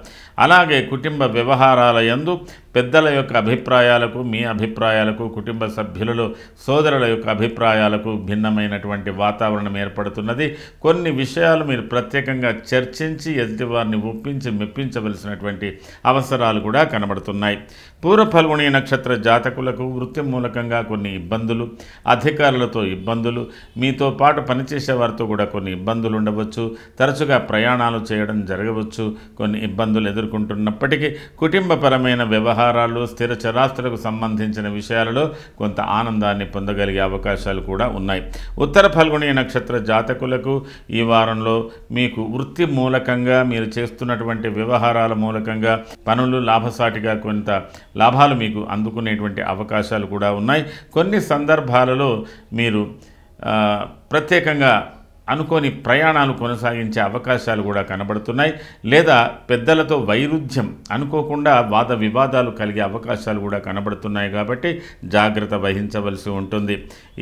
Speaker 1: అలాగే కుటుంబ వ్యవహారాల యందు పెద్దల యొక్క అభిప్రాయాలకు, మీ అభిప్రాయాలకు, కుటుంబ సభ్యులలో సోదరుల యొక్క అభిప్రాయాలకు భిన్నమైనటువంటి వాతావరణం ఏర్పడుతున్నది. కొన్ని విషయాలు మీరు ప్రత్యేకంగా చర్చించి ఎదుటివారిని ఒప్పించి మెప్పించవలసినటువంటి అవసరాలు కూడా కనబడుతున్నాయి. పూర్వ ఫల్గుణి నక్షత్ర జాతకులకు వృత్తి మూలకంగా కొన్ని ఇబ్బందులు, అధికారులతో ఇబ్బందులు, మీతో పాటు పనిచేసే వారితో కూడా కొన్ని ఇబ్బందులు ఉండవచ్చు. తరచుగా ప్రయాణాలు చేయడం జరగవచ్చు. కొన్ని ఇబ్బందులు ఎదుర్కొంటున్నప్పటికీ కుటుంబపరమైన వ్యవహారాలు, స్థిర చరాస్తులకు సంబంధించిన విషయాలలో కొంత ఆనందాన్ని పొందగలిగే అవకాశాలు కూడా ఉన్నాయి. ఉత్తర ఫల్గుణి నక్షత్ర జాతకులకు ఈ వారంలో మీకు వృత్తి మూలకంగా మీరు చేస్తున్నటువంటి వ్యవహారాల మూలకంగా పనులు లాభసాటిగా కొంత లాభాలు మీకు అందుకునేటువంటి అవకాశాలు కూడా ఉన్నాయి. కొన్ని సందర్భాలలో మీరు ప్రత్యేకంగా అనుకోని ప్రయాణాలు కొనసాగించే అవకాశాలు కూడా కనబడుతున్నాయి. లేదా పెద్దలతో వైరుధ్యం, అనుకోకుండా వాద వివాదాలు కలిగే అవకాశాలు కూడా కనబడుతున్నాయి. కాబట్టి జాగ్రత్త వహించవలసి ఉంటుంది.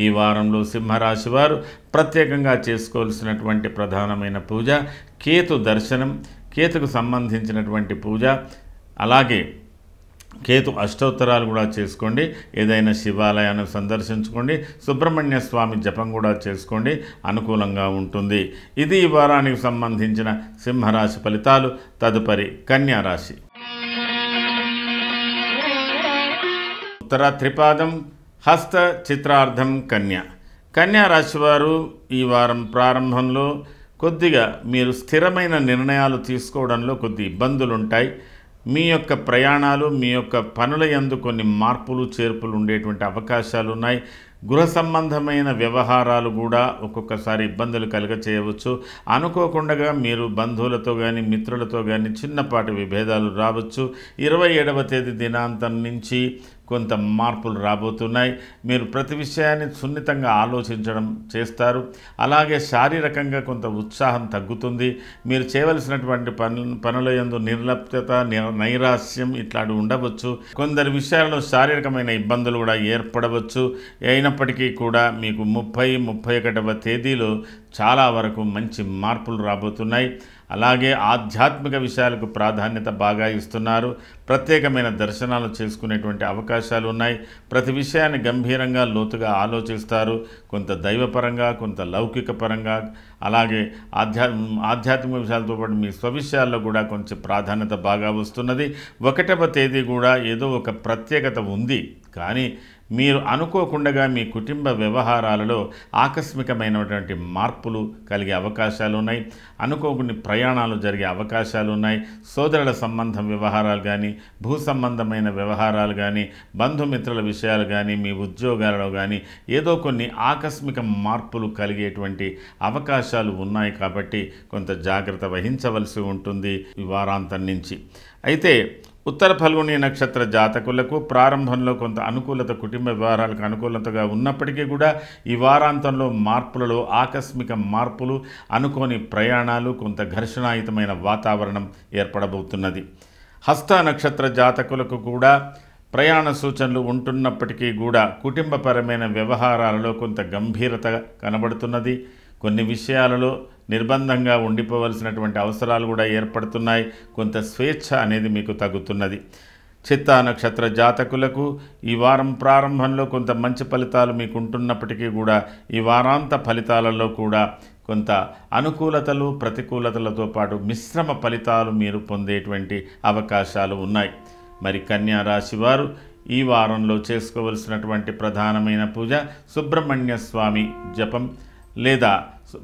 Speaker 1: ఈ వారంలో సింహరాశి వారు ప్రత్యేకంగా చేసుకోవాల్సినటువంటి ప్రధానమైన పూజ కేతు దర్శనం, కేతుకు సంబంధించినటువంటి పూజ, అలాగే కేతు అష్టోత్తరాలు కూడా చేసుకోండి. ఏదైనా శివాలయాన్ని సందర్శించుకోండి. సుబ్రహ్మణ్య స్వామి జపం కూడా చేసుకోండి, అనుకూలంగా ఉంటుంది. ఇది ఈ వారానికి సంబంధించిన సింహరాశి ఫలితాలు. తదుపరి కన్యా రాశి. ఉత్తర త్రిపాదం, హస్త చిత్రార్థం కన్యా రాశి వారు ఈ వారం ప్రారంభంలో కొద్దిగా మీరు స్థిరమైన నిర్ణయాలు తీసుకోవడంలో కొద్ది ఇబ్బందులు ఉంటాయి. మీ యొక్క ప్రయాణాలు, మీ యొక్క పనుల యందు కొన్ని మార్పులు చేర్పులు ఉండేటువంటి అవకాశాలు ఉన్నాయి. గృహ సంబంధమైన వ్యవహారాలు కూడా ఒక్కొక్కసారి ఇబ్బందులు చేయవచ్చు. అనుకోకుండా మీరు బంధువులతో కానీ మిత్రులతో కానీ చిన్నపాటి విభేదాలు రావచ్చు. 27వ తేదీ దినాంతం నుంచి కొంత మార్పులు రాబోతున్నాయి. మీరు ప్రతి విషయాన్ని సున్నితంగా ఆలోచించడం చేస్తారు. అలాగే శారీరకంగా కొంత ఉత్సాహం తగ్గుతుంది. మీరు చేయవలసినటువంటి పనుల యందు నిర్లిప్తత, నైరాస్యం ఇట్లాంటివి ఉండవచ్చు. కొందరి విషయాల్లో శారీరకమైన ఇబ్బందులు కూడా ఏర్పడవచ్చు. అయినప్పటికీ కూడా మీకు 30-31వ తేదీలో చాలా వరకు మంచి మార్పులు రాబోతున్నాయి. అలాగే ఆధ్యాత్మిక విషయాలకు ప్రాధాన్యత బాగా ఇస్తున్నారు. ప్రత్యేకమైన దర్శనాలు చేసుకునేటువంటి అవకాశాలు ఉన్నాయి. ప్రతి విషయాన్ని గంభీరంగా లోతుగా ఆలోచిస్తారు. కొంత దైవపరంగా, కొంత లౌకిక పరంగా, అలాగే ఆధ్యాత్మిక విషయాలతో పాటు మీ స్వవిషయాల్లో కూడా కొంచెం ప్రాధాన్యత బాగా వస్తున్నది. 1వ తేదీ కూడా ఏదో ఒక ప్రత్యేకత ఉంది. కానీ మీరు అనుకోకుండా మీ కుటుంబ వ్యవహారాలలో ఆకస్మికమైనటువంటి మార్పులు కలిగే అవకాశాలు ఉన్నాయి. అనుకోకుండా ప్రయాణాలు జరిగే అవకాశాలు ఉన్నాయి. సోదరుల సంబంధం వ్యవహారాలు కానీ, భూ సంబంధమైన వ్యవహారాలు కానీ, బంధుమిత్రుల విషయాలు కానీ, మీ ఉద్యోగాలలో కానీ ఏదో కొన్ని ఆకస్మిక మార్పులు కలిగేటువంటి అవకాశాలు ఉన్నాయి. కాబట్టి కొంత జాగ్రత్త వహించవలసి ఉంటుంది ఈ వారాంతం నుంచి. అయితే ఉత్తర ఫల్గుణి నక్షత్ర జాతకులకు ప్రారంభంలో కొంత అనుకూలత, కుటుంబ వ్యవహారాలకు అనుకూలతగా ఉన్నప్పటికీ కూడా ఈ వారాంతంలో మార్పులలో ఆకస్మిక మార్పులు, అనుకోని ప్రయాణాలు, కొంత ఘర్షణాయుతమైన వాతావరణం ఏర్పడబోతున్నది. హస్త నక్షత్ర జాతకులకు కూడా ప్రయాణ సూచనలు ఉంటున్నప్పటికీ కూడా కుటుంబపరమైన వ్యవహారాలలో కొంత గంభీరత కనబడుతున్నది. కొన్ని విషయాలలో నిర్బంధంగా ఉండిపోవలసినటువంటి అవసరాలు కూడా ఏర్పడుతున్నాయి. కొంత స్వేచ్ఛ అనేది మీకు తగ్గుతున్నది. చిత్తా నక్షత్ర జాతకులకు ఈ వారం ప్రారంభంలో కొంత మంచి ఫలితాలు మీకు ఉంటున్నప్పటికీ కూడా ఈ వారాంత ఫలితాలలో కూడా కొంత అనుకూలతలు, ప్రతికూలతలతో పాటు మిశ్రమ ఫలితాలు మీరు పొందేటువంటి అవకాశాలు ఉన్నాయి. మరి కన్యా రాశి వారు ఈ వారంలో చేసుకోవలసినటువంటి ప్రధానమైన పూజ సుబ్రహ్మణ్య స్వామి జపం లేదా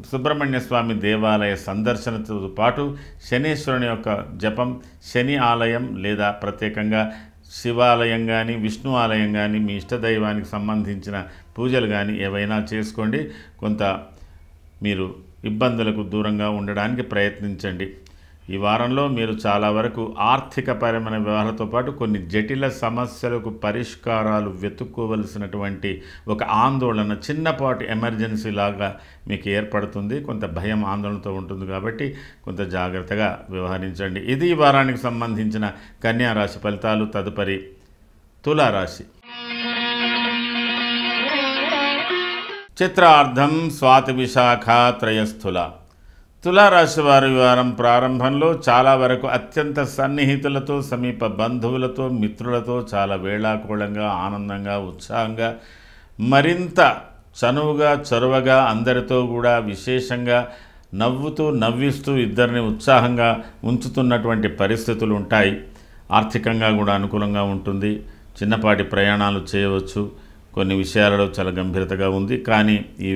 Speaker 1: సుబ్రహ్మణ్య స్వామి దేవాలయ సందర్శనతో పాటు శనీశ్వరుని యొక్క జపం, శని ఆలయం లేదా ప్రత్యేకంగా శివాలయం కానీ, విష్ణు ఆలయం కానీ, మీ ఇష్టదైవానికి సంబంధించిన పూజలు కానీ ఏవైనా చేసుకోండి. కొంత మీరు ఇబ్బందులకు దూరంగా ఉండడానికి ప్రయత్నించండి. ఈ వారంలో మీరు చాలా వరకు ఆర్థికపరమైన వ్యవహారాలతో పాటు కొన్ని జటిల సమస్యలకు పరిష్కారాలు వెతుక్కోవలసినటువంటి ఒక ఆందోళన, చిన్నపాటి ఎమర్జెన్సీ లాగా మీకు ఏర్పడుతుంది. కొంత భయం, ఆందోళనతో ఉంటుంది కాబట్టి కొంత జాగ్రత్తగా వ్యవహరించండి. ఇది ఈ వారానికి సంబంధించిన కన్యా రాశి ఫలితాలు. తదుపరి తులారాశి. చిత్రార్థం, స్వాతి, విశాఖ, త్రయస్థుల. తులారాశి వారి వారం ప్రారంభంలో చాలా వరకు అత్యంత సన్నిహితులతో, సమీప బంధువులతో, మిత్రులతో చాలా వేళాకోళంగా, ఆనందంగా, ఉత్సాహంగా, మరింత చనువుగా, చొరవగా, అందరితో కూడా విశేషంగా నవ్వుతూ నవ్విస్తూ ఇద్దరిని ఉత్సాహంగా ఉంచుతున్నటువంటి పరిస్థితులు ఉంటాయి. ఆర్థికంగా కూడా అనుకూలంగా ఉంటుంది. చిన్నపాటి ప్రయాణాలు చేయవచ్చు. కొన్ని విషయాలలో చాలా గంభీరతగా ఉంది. కానీ ఈ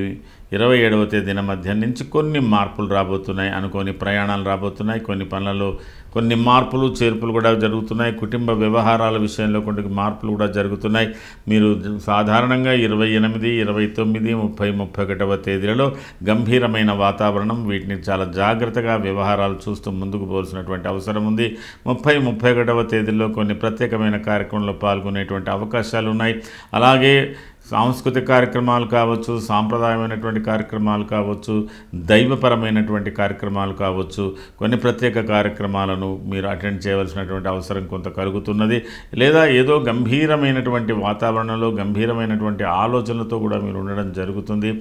Speaker 1: 27వ తేదీన మధ్యాహ్నం నుంచి కొన్ని మార్పులు రాబోతున్నాయి. అనుకోని ప్రయాణాలు రాబోతున్నాయి. కొన్ని పనులలో కొన్ని మార్పులు చేర్పులు కూడా జరుగుతున్నాయి. కుటుంబ వ్యవహారాల విషయంలో కొన్ని మార్పులు కూడా జరుగుతున్నాయి. మీరు సాధారణంగా 28, 29, 30, 31వ తేదీలలో గంభీరమైన వాతావరణం. వీటిని చాలా జాగ్రత్తగా వ్యవహారాలు చూస్తూ ముందుకు పోల్సినటువంటి అవసరం ఉంది. 30, 31వ తేదీల్లో కొన్ని ప్రత్యేకమైన కార్యక్రమంలో పాల్గొనేటువంటి అవకాశాలు ఉన్నాయి. అలాగే సాంస్కృతిక కార్యక్రమాలు కావచ్చు, సాంప్రదాయమైనటువంటి కార్యక్రమాలు కావచ్చు, దైవపరమైనటువంటి కార్యక్రమాలు కావచ్చు, కొన్ని ప్రత్యేక కార్యక్రమాలను మీరు అటెండ్ చేయవలసినటువంటి అవసరం కొంత కలుగుతున్నది. లేదా ఏదో గంభీరమైనటువంటి వాతావరణంలో గంభీరమైనటువంటి ఆలోచనలతో కూడా మీరు ఉండడం జరుగుతుంది.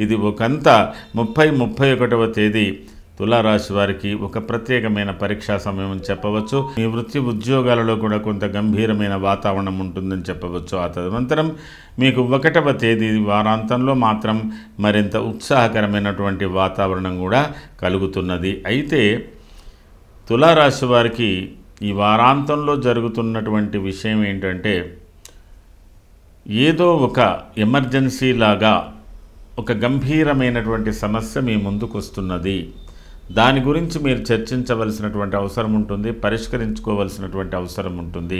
Speaker 1: ఇది ఒకంత 30, 31వ తేదీ తులారాశి వారికి ఒక ప్రత్యేకమైన పరీక్షా సమయం అని చెప్పవచ్చు. మీ వృత్తి ఉద్యోగాలలో కూడా కొంత గంభీరమైన వాతావరణం ఉంటుందని చెప్పవచ్చు. ఆ తదనంతరం మీకు 1వ తేదీ వారాంతంలో మాత్రం మరింత ఉత్సాహకరమైనటువంటి వాతావరణం కూడా కలుగుతున్నది. అయితే తులారాశి వారికి ఈ వారాంతంలో జరుగుతున్నటువంటి విషయం ఏంటంటే, ఏదో ఒక ఎమర్జెన్సీ లాగా ఒక గంభీరమైనటువంటి సమస్య మీ ముందుకు వస్తున్నది. దాని గురించి మీరు చర్చించవలసినటువంటి అవసరం ఉంటుంది. పరిష్కరించుకోవలసినటువంటి అవసరం ఉంటుంది.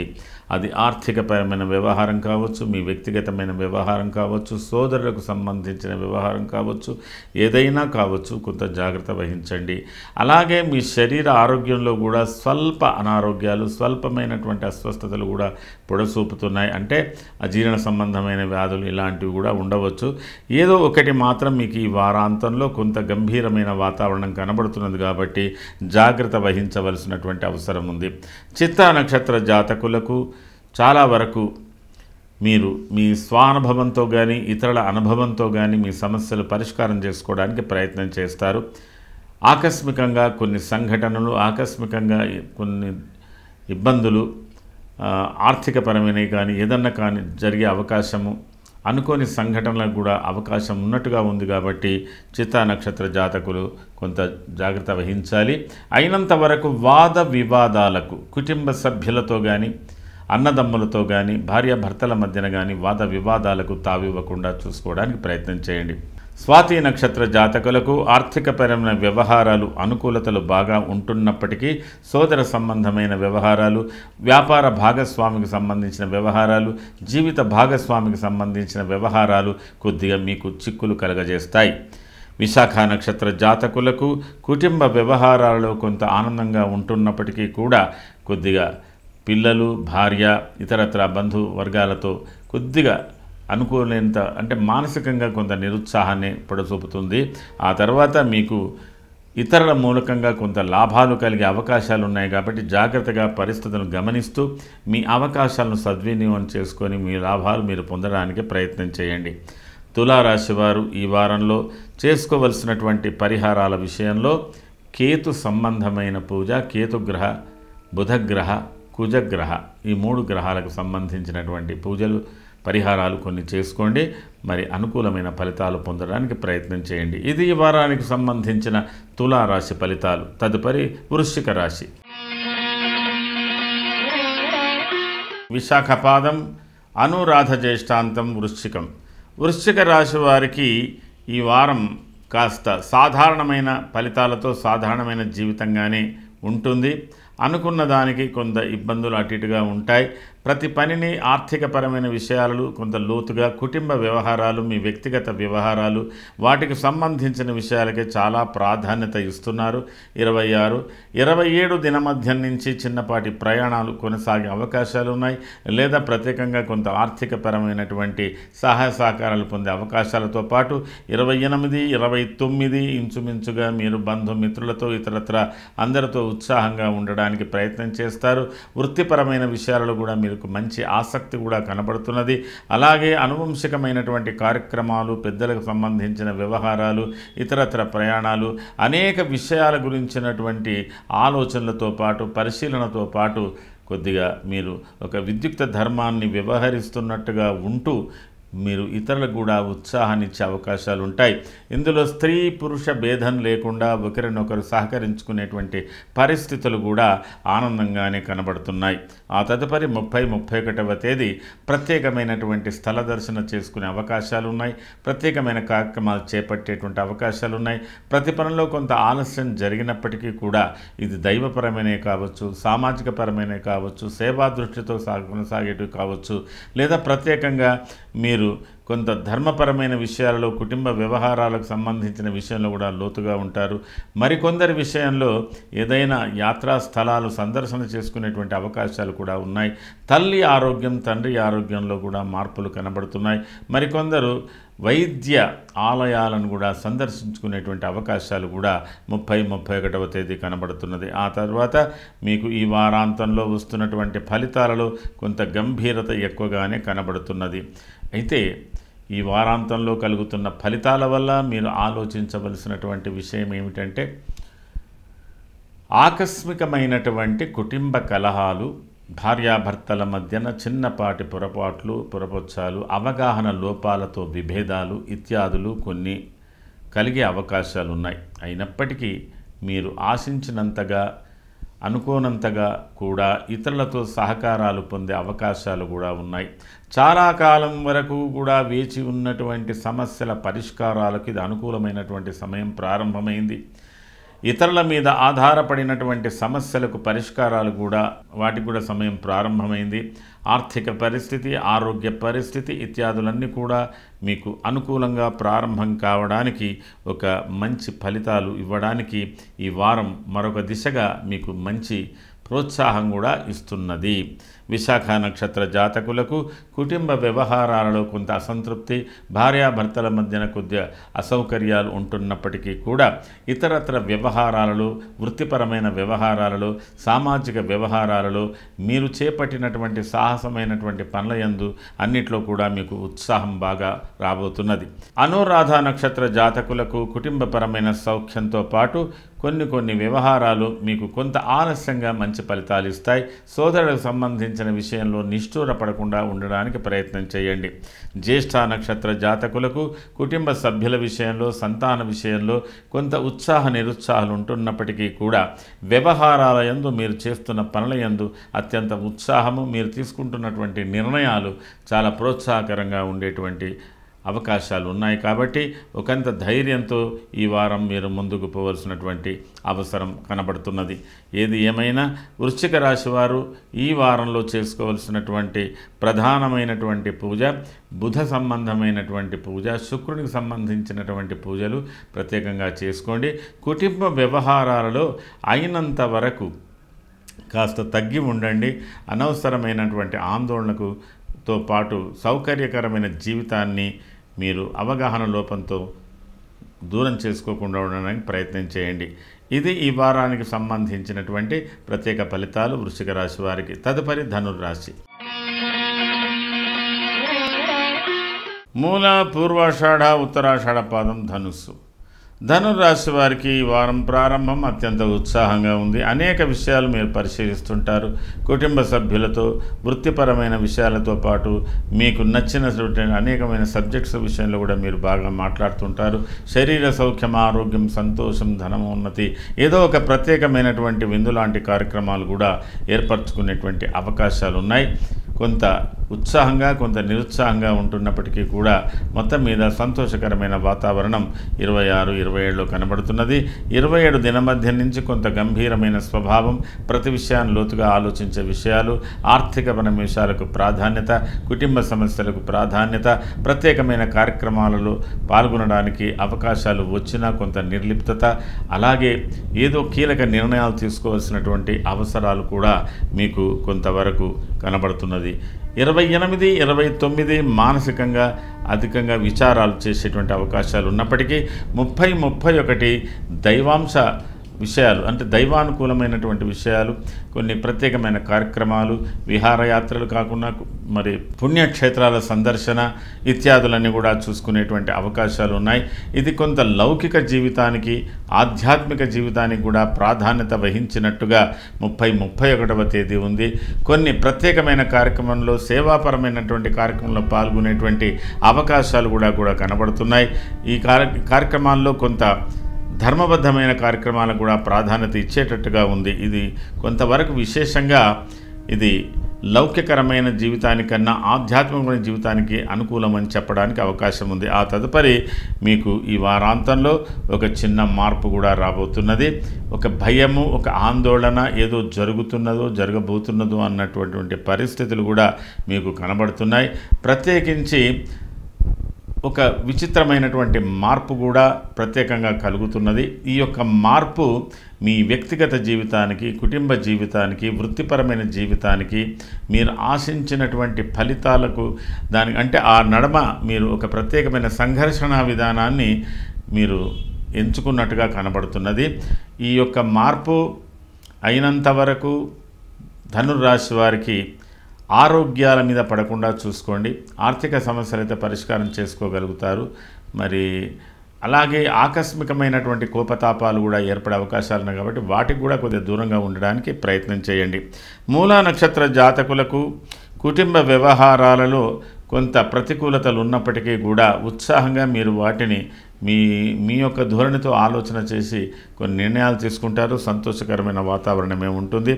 Speaker 1: అది ఆర్థికపరమైన వ్యవహారం కావచ్చు, మీ వ్యక్తిగతమైన వ్యవహారం కావచ్చు, సోదరులకు సంబంధించిన వ్యవహారం కావచ్చు, ఏదైనా కావచ్చు. కొంత జాగ్రత్త వహించండి. అలాగే మీ శరీర ఆరోగ్యంలో కూడా స్వల్ప అనారోగ్యాలు, స్వల్పమైనటువంటి అస్వస్థతలు కూడా పొడసూపుతున్నాయి. అంటే అజీర్ణ సంబంధమైన వ్యాధులు ఇలాంటివి కూడా ఉండవచ్చు. ఏదో ఒకటి మాత్రం మీకు ఈ వారాంతంలో కొంత గంభీరమైన వాతావరణం కనబడుతుంది కాబట్టి జాగ్రత్త వహించవలసినటువంటి అవసరం ఉంది. చిత్తా నక్షత్ర జాతకులకు చాలా వరకు మీరు మీ స్వానుభవంతో కానీ ఇతరుల అనుభవంతో కానీ మీ సమస్యలు పరిష్కారం చేసుకోవడానికి ప్రయత్నం చేస్తారు. ఆకస్మికంగా కొన్ని సంఘటనలు, ఆకస్మికంగా కొన్ని ఇబ్బందులు, ఆర్థికపరమైనవి కానీ ఏదన్నా కానీ జరిగే అవకాశము, అనుకోని సంఘటనలకు కూడా అవకాశం ఉన్నట్టుగా ఉంది. కాబట్టి చిత్తా నక్షత్ర జాతకులు కొంత జాగ్రత్త వహించాలి. అయినంత వరకు వాద వివాదాలకు, కుటుంబ సభ్యులతో కానీ అన్నదమ్ములతో కానీ భార్యాభర్తల మధ్యన కానీ వాద వివాదాలకు తావివ్వకుండా చూసుకోవడానికి ప్రయత్నం చేయండి. స్వాతి నక్షత్ర జాతకులకు ఆర్థికపరమైన వ్యవహారాలు అనుకూలతలు బాగా ఉంటున్నప్పటికీ సోదర సంబంధమైన వ్యవహారాలు, వ్యాపార భాగస్వామికి సంబంధించిన వ్యవహారాలు, జీవిత భాగస్వామికి సంబంధించిన వ్యవహారాలు కొద్దిగా మీకు చిక్కులు కలగజేస్తాయి. విశాఖ నక్షత్ర జాతకులకు కుటుంబ వ్యవహారాలలో కొంత ఆనందంగా ఉంటున్నప్పటికీ కూడా కొద్దిగా పిల్లలు, భార్య, ఇతరత్ర బంధు వర్గాలతో కొద్దిగా అనుకోలేంత, అంటే మానసికంగా కొంత నిరుత్సాహాన్ని పొడసూపుతుంది. ఆ తర్వాత మీకు ఇతరుల మూలకంగా కొంత లాభాలు కలిగే అవకాశాలు ఉన్నాయి. కాబట్టి జాగ్రత్తగా పరిస్థితులను గమనిస్తూ మీ అవకాశాలను సద్వినియోగం చేసుకొని మీ లాభాలు మీరు పొందడానికి ప్రయత్నం చేయండి. తులారాశి వారు ఈ వారంలో చేసుకోవలసినటువంటి పరిహారాల విషయంలో కేతు సంబంధమైన పూజ, కేతుగ్రహ, బుధగ్రహ, కుజగ్రహ ఈ 3 గ్రహాలకు సంబంధించినటువంటి పూజలు, పరిహారాలు కొన్ని చేసుకోండి. మరి అనుకూలమైన ఫలితాలు పొందడానికి ప్రయత్నం చేయండి. ఇది ఈ వారానికి సంబంధించిన తులారాశి ఫలితాలు. తదుపరి వృశ్చిక రాశి. విశాఖ పాదం, అనురాధ జ్యేష్ఠాంతం, వృశ్చికం. వృశ్చిక రాశి వారికి ఈ వారం కాస్త సాధారణమైన ఫలితాలతో సాధారణమైన జీవితంగానే ఉంటుంది. అనుకున్న దానికి కొంత ఇబ్బందులు అటు ఇటుగా ఉంటాయి. ప్రతి పనిని ఆర్థికపరమైన విషయాలు కొంత లోతుగా, కుటుంబ వ్యవహారాలు, మీ వ్యక్తిగత వ్యవహారాలు, వాటికి సంబంధించిన విషయాలకే చాలా ప్రాధాన్యత ఇస్తున్నారు. 26, 27 దినమధ్యం నుంచి చిన్నపాటి ప్రయాణాలు కొనసాగే అవకాశాలు ఉన్నాయి. లేదా ప్రత్యేకంగా కొంత ఆర్థికపరమైనటువంటి సహాయ సహకారాలు పొందే అవకాశాలతో పాటు 28, 29 ఇంచుమించుగా మీరు బంధుమిత్రులతో ఇతరత్ర అందరితో ఉత్సాహంగా ఉండడానికి ప్రయత్నం చేస్తారు. వృత్తిపరమైన విషయాలలో కూడా మీకు మంచి ఆసక్తి కూడా కనబడుతున్నది. అలాగే అనువంశికమైనటువంటి కార్యక్రమాలు, పెద్దలకు సంబంధించిన వ్యవహారాలు, ఇతరత్ర ప్రయాణాలు, అనేక విషయాల గురించినటువంటి ఆలోచనలతో పాటు, పరిశీలనతో పాటు కొద్దిగా మీరు ఒక విద్యుక్త ధర్మాన్ని వ్యవహరిస్తున్నట్టుగా ఉంటూ మీరు ఇతరులకు కూడా ఉత్సాహాన్ని ఇచ్చే అవకాశాలు ఉంటాయి. ఇందులో స్త్రీ పురుష భేదం లేకుండా ఒకరినొకరు సహకరించుకునేటువంటి పరిస్థితులు కూడా ఆనందంగానే కనబడుతున్నాయి. ఆ తదుపరి 30, 31వ తేదీ ప్రత్యేకమైనటువంటి స్థల దర్శన చేసుకునే అవకాశాలు ఉన్నాయి. ప్రత్యేకమైన కార్యక్రమాలు చేపట్టేటువంటి అవకాశాలు ఉన్నాయి. ప్రతి పనిలో కొంత ఆలస్యం జరిగినప్పటికీ కూడా ఇది దైవపరమైనవి కావచ్చు, సామాజిక పరమైనవి కావచ్చు, సేవా దృష్టితో కొనసాగేటివి కావచ్చు, లేదా ప్రత్యేకంగా మీరు కొంత ధర్మపరమైన విషయాలలో, కుటుంబ వ్యవహారాలకు సంబంధించిన విషయంలో కూడా లోతుగా ఉంటారు. మరికొందరి విషయంలో ఏదైనా యాత్రా స్థలాలు సందర్శన చేసుకునేటువంటి అవకాశాలు కూడా ఉన్నాయి. తల్లి ఆరోగ్యం, తండ్రి ఆరోగ్యంలో కూడా మార్పులు కనబడుతున్నాయి. మరికొందరు వైద్య ఆలయాలను కూడా సందర్శించుకునేటువంటి అవకాశాలు కూడా 30, 31వ తేదీ కనబడుతున్నది. ఆ తర్వాత మీకు ఈ వారాంతంలో వస్తున్నటువంటి ఫలితాలలో కొంత గంభీరత ఎక్కువగానే కనబడుతున్నది. అయితే ఈ వారాంతంలో కలుగుతున్న ఫలితాల వల్ల మీరు ఆలోచించవలసినటువంటి విషయం ఏమిటంటే, ఆకస్మికమైనటువంటి కుటుంబ కలహాలు, భార్యాభర్తల మధ్యన చిన్నపాటి పొరపొచ్చాలు, అవగాహన లోపాలతో విభేదాలు ఇత్యాదులు కొన్ని కలిగే అవకాశాలు ఉన్నాయి. అయినప్పటికీ మీరు ఆశించినంతగా, అనుకోనంతగా కూడా ఇతరులతో సహకారాలు పొందే అవకాశాలు కూడా ఉన్నాయి. చాలా కాలం వరకు కూడా వేచి ఉన్నటువంటి సమస్యల పరిష్కారాలకు ఇది అనుకూలమైనటువంటి సమయం ప్రారంభమైంది. ఇతరుల మీద ఆధారపడినటువంటి సమస్యలకు పరిష్కారాలు కూడా, వాటికి కూడా సమయం ప్రారంభమైంది. ఆర్థిక పరిస్థితి, ఆరోగ్య పరిస్థితి ఇత్యాదులన్నీ కూడా మీకు అనుకూలంగా ప్రారంభం కావడానికి, ఒక మంచి ఫలితాలు ఇవ్వడానికి ఈ వారం మరొక దిశగా మీకు మంచి ప్రోత్సాహం కూడా ఇస్తున్నది. విశాఖ నక్షత్ర జాతకులకు కుటుంబ వ్యవహారాలలో కొంత అసంతృప్తి, భార్యాభర్తల మధ్యన కొద్దిగా అసౌకర్యాలు ఉంటున్నప్పటికీ కూడా ఇతరత్ర వ్యవహారాలలో, వృత్తిపరమైన వ్యవహారాలలో, సామాజిక వ్యవహారాలలో మీరు చేపట్టినటువంటి సాహసమైనటువంటి పనుల యందు అన్నిట్లో కూడా మీకు ఉత్సాహం బాగా రాబోతున్నది. అనురాధ నక్షత్ర జాతకులకు కుటుంబపరమైన సౌఖ్యంతో పాటు కొన్ని వ్యవహారాలు మీకు కొంత ఆలస్యంగా మంచి ఫలితాలు ఇస్తాయి. సోదరులకు సంబంధించిన విషయంలో నిష్ఠూరపడకుండా ఉండడానికి ప్రయత్నం చేయండి. జ్యేష్ఠ నక్షత్ర జాతకులకు కుటుంబ సభ్యుల విషయంలో, సంతాన విషయంలో కొంత ఉత్సాహ నిరుత్సాహాలు ఉంటున్నప్పటికీ కూడా వ్యవహారాల యందు, మీరు చేస్తున్న పనుల యందు అత్యంత ఉత్సాహము, మీరు తీసుకుంటున్నటువంటి నిర్ణయాలు చాలా ప్రోత్సాహకరంగా ఉండేటువంటి అవకాశాలు ఉన్నాయి. కాబట్టి ఒకంత ధైర్యంతో ఈ వారం మీరు ముందుకు పోవలసినటువంటి అవసరం కనబడుతున్నది. ఏది ఏమైనా వృశ్చిక రాశి వారు ఈ వారంలో చేసుకోవలసినటువంటి ప్రధానమైనటువంటి పూజ, బుధ సంబంధమైనటువంటి పూజ, శుక్రునికి సంబంధించినటువంటి పూజలు ప్రత్యేకంగా చేసుకోండి. కుటుంబ వ్యవహారాలలో అయినంత వరకు కాస్త తగ్గి ఉండండి. అనవసరమైనటువంటి ఆందోళనకు తో పాటు సౌకర్యకరమైన జీవితాన్ని మీరు అవగాహన లోపంతో దూరం చేసుకోకుండా ఉండడానికి ప్రయత్నం చేయండి. ఇది ఈ వారానికి సంబంధించినటువంటి ప్రత్యేక ఫలితాలు వృశ్చిక రాశి వారికి. తదుపరి ధనుర్రాశి. మూల, పూర్వాషాఢ, ఉత్తరాషాఢ పాదం ధనుస్సు. ధనుర్రాశి వారికి ఈ వారం ప్రారంభం అత్యంత ఉత్సాహంగా ఉంది. అనేక విషయాలు మీరు పరిశీలిస్తుంటారు. కుటుంబ సభ్యులతో, వృత్తిపరమైన విషయాలతో పాటు మీకు నచ్చిన అనేకమైన సబ్జెక్ట్స్ విషయంలో కూడా మీరు బాగా మాట్లాడుతుంటారు. శరీర సౌఖ్యం, ఆరోగ్యం, సంతోషం, ధనమోన్నతి, ఏదో ఒక ప్రత్యేకమైనటువంటి విందు లాంటి కార్యక్రమాలు కూడా ఏర్పరచుకునేటువంటి అవకాశాలు ఉన్నాయి. కొంత ఉత్సాహంగా కొంత నిరుత్సాహంగా ఉంటున్నప్పటికీ కూడా మొత్తం మీద సంతోషకరమైన వాతావరణం 26, 27లో కనబడుతున్నది. 27 దినమధ్యం నుంచి కొంత గంభీరమైన స్వభావం, ప్రతి విషయాన్ని లోతుగా ఆలోచించే విషయాలు, ఆర్థికపరమైన విషయాలకు ప్రాధాన్యత, కుటుంబ సమస్యలకు ప్రాధాన్యత, ప్రత్యేకమైన కార్యక్రమాలలో పాల్గొనడానికి అవకాశాలు వచ్చినా కొంత నిర్లిప్తత, అలాగే ఏదో కీలక నిర్ణయాలు తీసుకోవాల్సినటువంటి అవసరాలు కూడా మీకు కొంతవరకు కనబడుతున్నది. 28, 29 మానసికంగా అధికంగా విచారాలు చేసేటువంటి అవకాశాలు ఉన్నప్పటికీ 30, 31 దైవాంశ విషయాలు, అంటే దైవానుకూలమైనటువంటి విషయాలు, కొన్ని ప్రత్యేకమైన కార్యక్రమాలు, విహారయాత్రలు కాకుండా మరి పుణ్యక్షేత్రాల సందర్శన ఇత్యాదులన్నీ కూడా చూసుకునేటువంటి అవకాశాలు ఉన్నాయి. ఇది కొంత లౌకిక జీవితానికి, ఆధ్యాత్మిక జీవితానికి కూడా ప్రాధాన్యత వహించినట్టుగా 30, 31వ తేదీ ఉంది. కొన్ని ప్రత్యేకమైన కార్యక్రమంలో, సేవాపరమైనటువంటి కార్యక్రమంలో పాల్గొనేటువంటి అవకాశాలు కూడా కనబడుతున్నాయి. ఈ కార్యక్రమాల్లో కొంత ధర్మబద్ధమైన కార్యక్రమాలకు కూడా ప్రాధాన్యత ఇచ్చేటట్టుగా ఉంది. ఇది కొంతవరకు విశేషంగా ఇది లౌకికరమైన జీవితానికన్నా ఆధ్యాత్మికమైన జీవితానికి అనుకూలమని చెప్పడానికి అవకాశం ఉంది. ఆ తదుపరి మీకు ఈ వారాంతంలో ఒక చిన్న మార్పు కూడా రాబోతున్నది. ఒక భయము, ఒక ఆందోళన, ఏదో జరుగుతున్నదో జరగబోతున్నదో అన్నటువంటి పరిస్థితులు కూడా మీకు కనబడుతున్నాయి. ప్రత్యేకించి ఒక విచిత్రమైనటువంటి మార్పు కూడా ప్రత్యేకంగా కలుగుతున్నది. ఈ యొక్క మార్పు మీ వ్యక్తిగత జీవితానికి, కుటుంబ జీవితానికి, వృత్తిపరమైన జీవితానికి, మీరు ఆశించినటువంటి ఫలితాలకు అంటే ఆ నడమ మీరు ఒక ప్రత్యేకమైన సంఘర్షణ విధానాన్ని మీరు ఎంచుకున్నట్టుగా కనబడుతున్నది. ఈ యొక్క మార్పు అయినంత వరకు ధనుర్రాశి వారికి ఆరోగ్యాల మీద పడకుండా చూసుకోండి. ఆర్థిక సమస్యలు అయితే పరిష్కారం చేసుకోగలుగుతారు. మరి అలాగే ఆకస్మికమైనటువంటి కోపతాపాలు కూడా ఏర్పడే అవకాశాలు ఉన్నాయి కాబట్టి వాటికి కూడా కొద్దిగా దూరంగా ఉండడానికి ప్రయత్నం చేయండి. మూలా నక్షత్ర జాతకులకు కుటుంబ వ్యవహారాలలో కొంత ప్రతికూలతలు ఉన్నప్పటికీ కూడా ఉత్సాహంగా మీరు వాటిని మీ యొక్క ధోరణితో ఆలోచన చేసి కొన్ని నిర్ణయాలు తీసుకుంటారు. సంతోషకరమైన వాతావరణమే ఉంటుంది.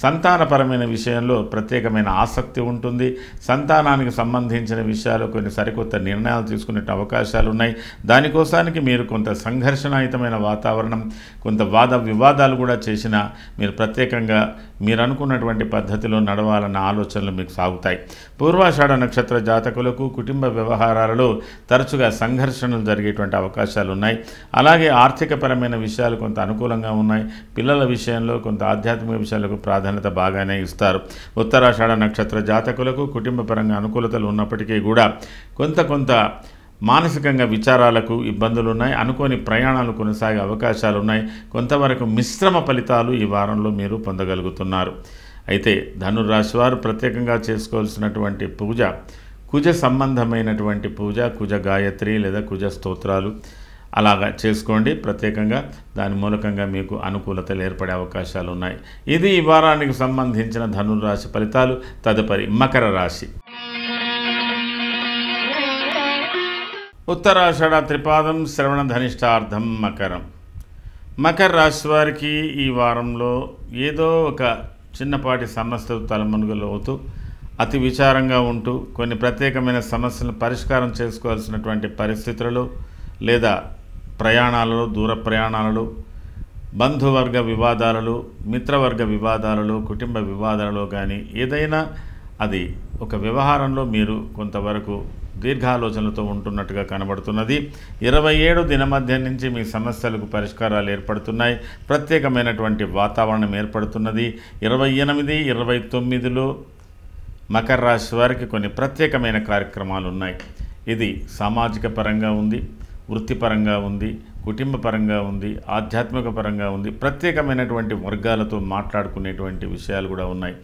Speaker 1: సంతానపరమైన విషయంలో ప్రత్యేకమైన ఆసక్తి ఉంటుంది. సంతానానికి సంబంధించిన విషయాలు కొన్ని సరికొత్త నిర్ణయాలు తీసుకునే అవకాశాలు ఉన్నాయి. దానికోసానికి మీరు కొంత సంఘర్షణాయుతమైన వాతావరణం, కొంత వాద వివాదాలు కూడా చేసినా మీరు ప్రత్యేకంగా మీరు అనుకున్నటువంటి పద్ధతిలో నడవాలన్న ఆలోచనలు మీకు సాగుతాయి. పూర్వాషాఢ నక్షత్ర జాతకులకు కుటుంబ వ్యవహారాలలో తరచుగా సంఘర్షణలు జరిగేటువంటి అవకాశాలు ఉన్నాయి. అలాగే ఆర్థికపరమైన విషయాలు కొంత అనుకూలంగా ఉన్నాయి. పిల్లల విషయంలో కొంత ఆధ్యాత్మిక విషయాలకు ప్రాధాన్యత బాగానే ఇస్తారు. ఉత్తరాషాఢ నక్షత్ర జాతకులకు కుటుంబపరంగా అనుకూలతలు ఉన్నప్పటికీ కూడా కొంత మానసికంగా విచారాలకు ఇబ్బందులు ఉన్నాయి. అనుకోని ప్రయాణాలు కొనసాగే అవకాశాలు ఉన్నాయి. కొంతవరకు మిశ్రమ ఫలితాలు ఈ వారంలో మీరు పొందగలుగుతున్నారు. అయితే ధనుర్రాశి వారు ప్రత్యేకంగా చేసుకోవాల్సినటువంటి పూజ, కుజ సంబంధమైనటువంటి పూజ, కుజ గాయత్రి లేదా కుజ స్తోత్రాలు అలాగా చేసుకోండి. ప్రత్యేకంగా దాని మూలకంగా మీకు అనుకూలతలు ఏర్పడే అవకాశాలు ఉన్నాయి. ఇది ఈ వారానికి సంబంధించిన ధనుర్రాశి ఫలితాలు. తదుపరి మకర రాశి. ఉత్తరాషాఢ త్రిపాదం శ్రవణ ధనిష్టార్థం మకరం. మకర రాశి వారికి ఈ వారంలో ఏదో ఒక చిన్నపాటి సమస్యలు తలమునుగులు అవుతూ అతి విచారంగా ఉంటూ కొన్ని ప్రత్యేకమైన సమస్యలను పరిష్కారం చేసుకోవాల్సినటువంటి పరిస్థితులలో లేదా ప్రయాణాలలో, దూర ప్రయాణాలలో, బంధువర్గ వివాదాలలో, మిత్రవర్గ వివాదాలలో, కుటుంబ వివాదాలలో కానీ ఏదైనా అది ఒక వ్యవహారంలో మీరు కొంతవరకు దీర్ఘాలోచనలతో ఉంటున్నట్టుగా కనబడుతున్నది. 27 దినమధ్యం నుంచి మీ సమస్యలకు పరిష్కారాలు ఏర్పడుతున్నాయి. ప్రత్యేకమైనటువంటి వాతావరణం ఏర్పడుతున్నది. 28, 29లో మకర రాశి వారికి కొన్ని ప్రత్యేకమైన కార్యక్రమాలు ఉన్నాయి. ఇది సామాజిక పరంగా ఉంది, వృత్తిపరంగా ఉంది, కుటుంబ పరంగా ఉంది, ఆధ్యాత్మిక పరంగా ఉంది. ప్రత్యేకమైనటువంటి వర్గాలతో మాట్లాడుకునేటువంటి విషయాలు కూడా ఉన్నాయి.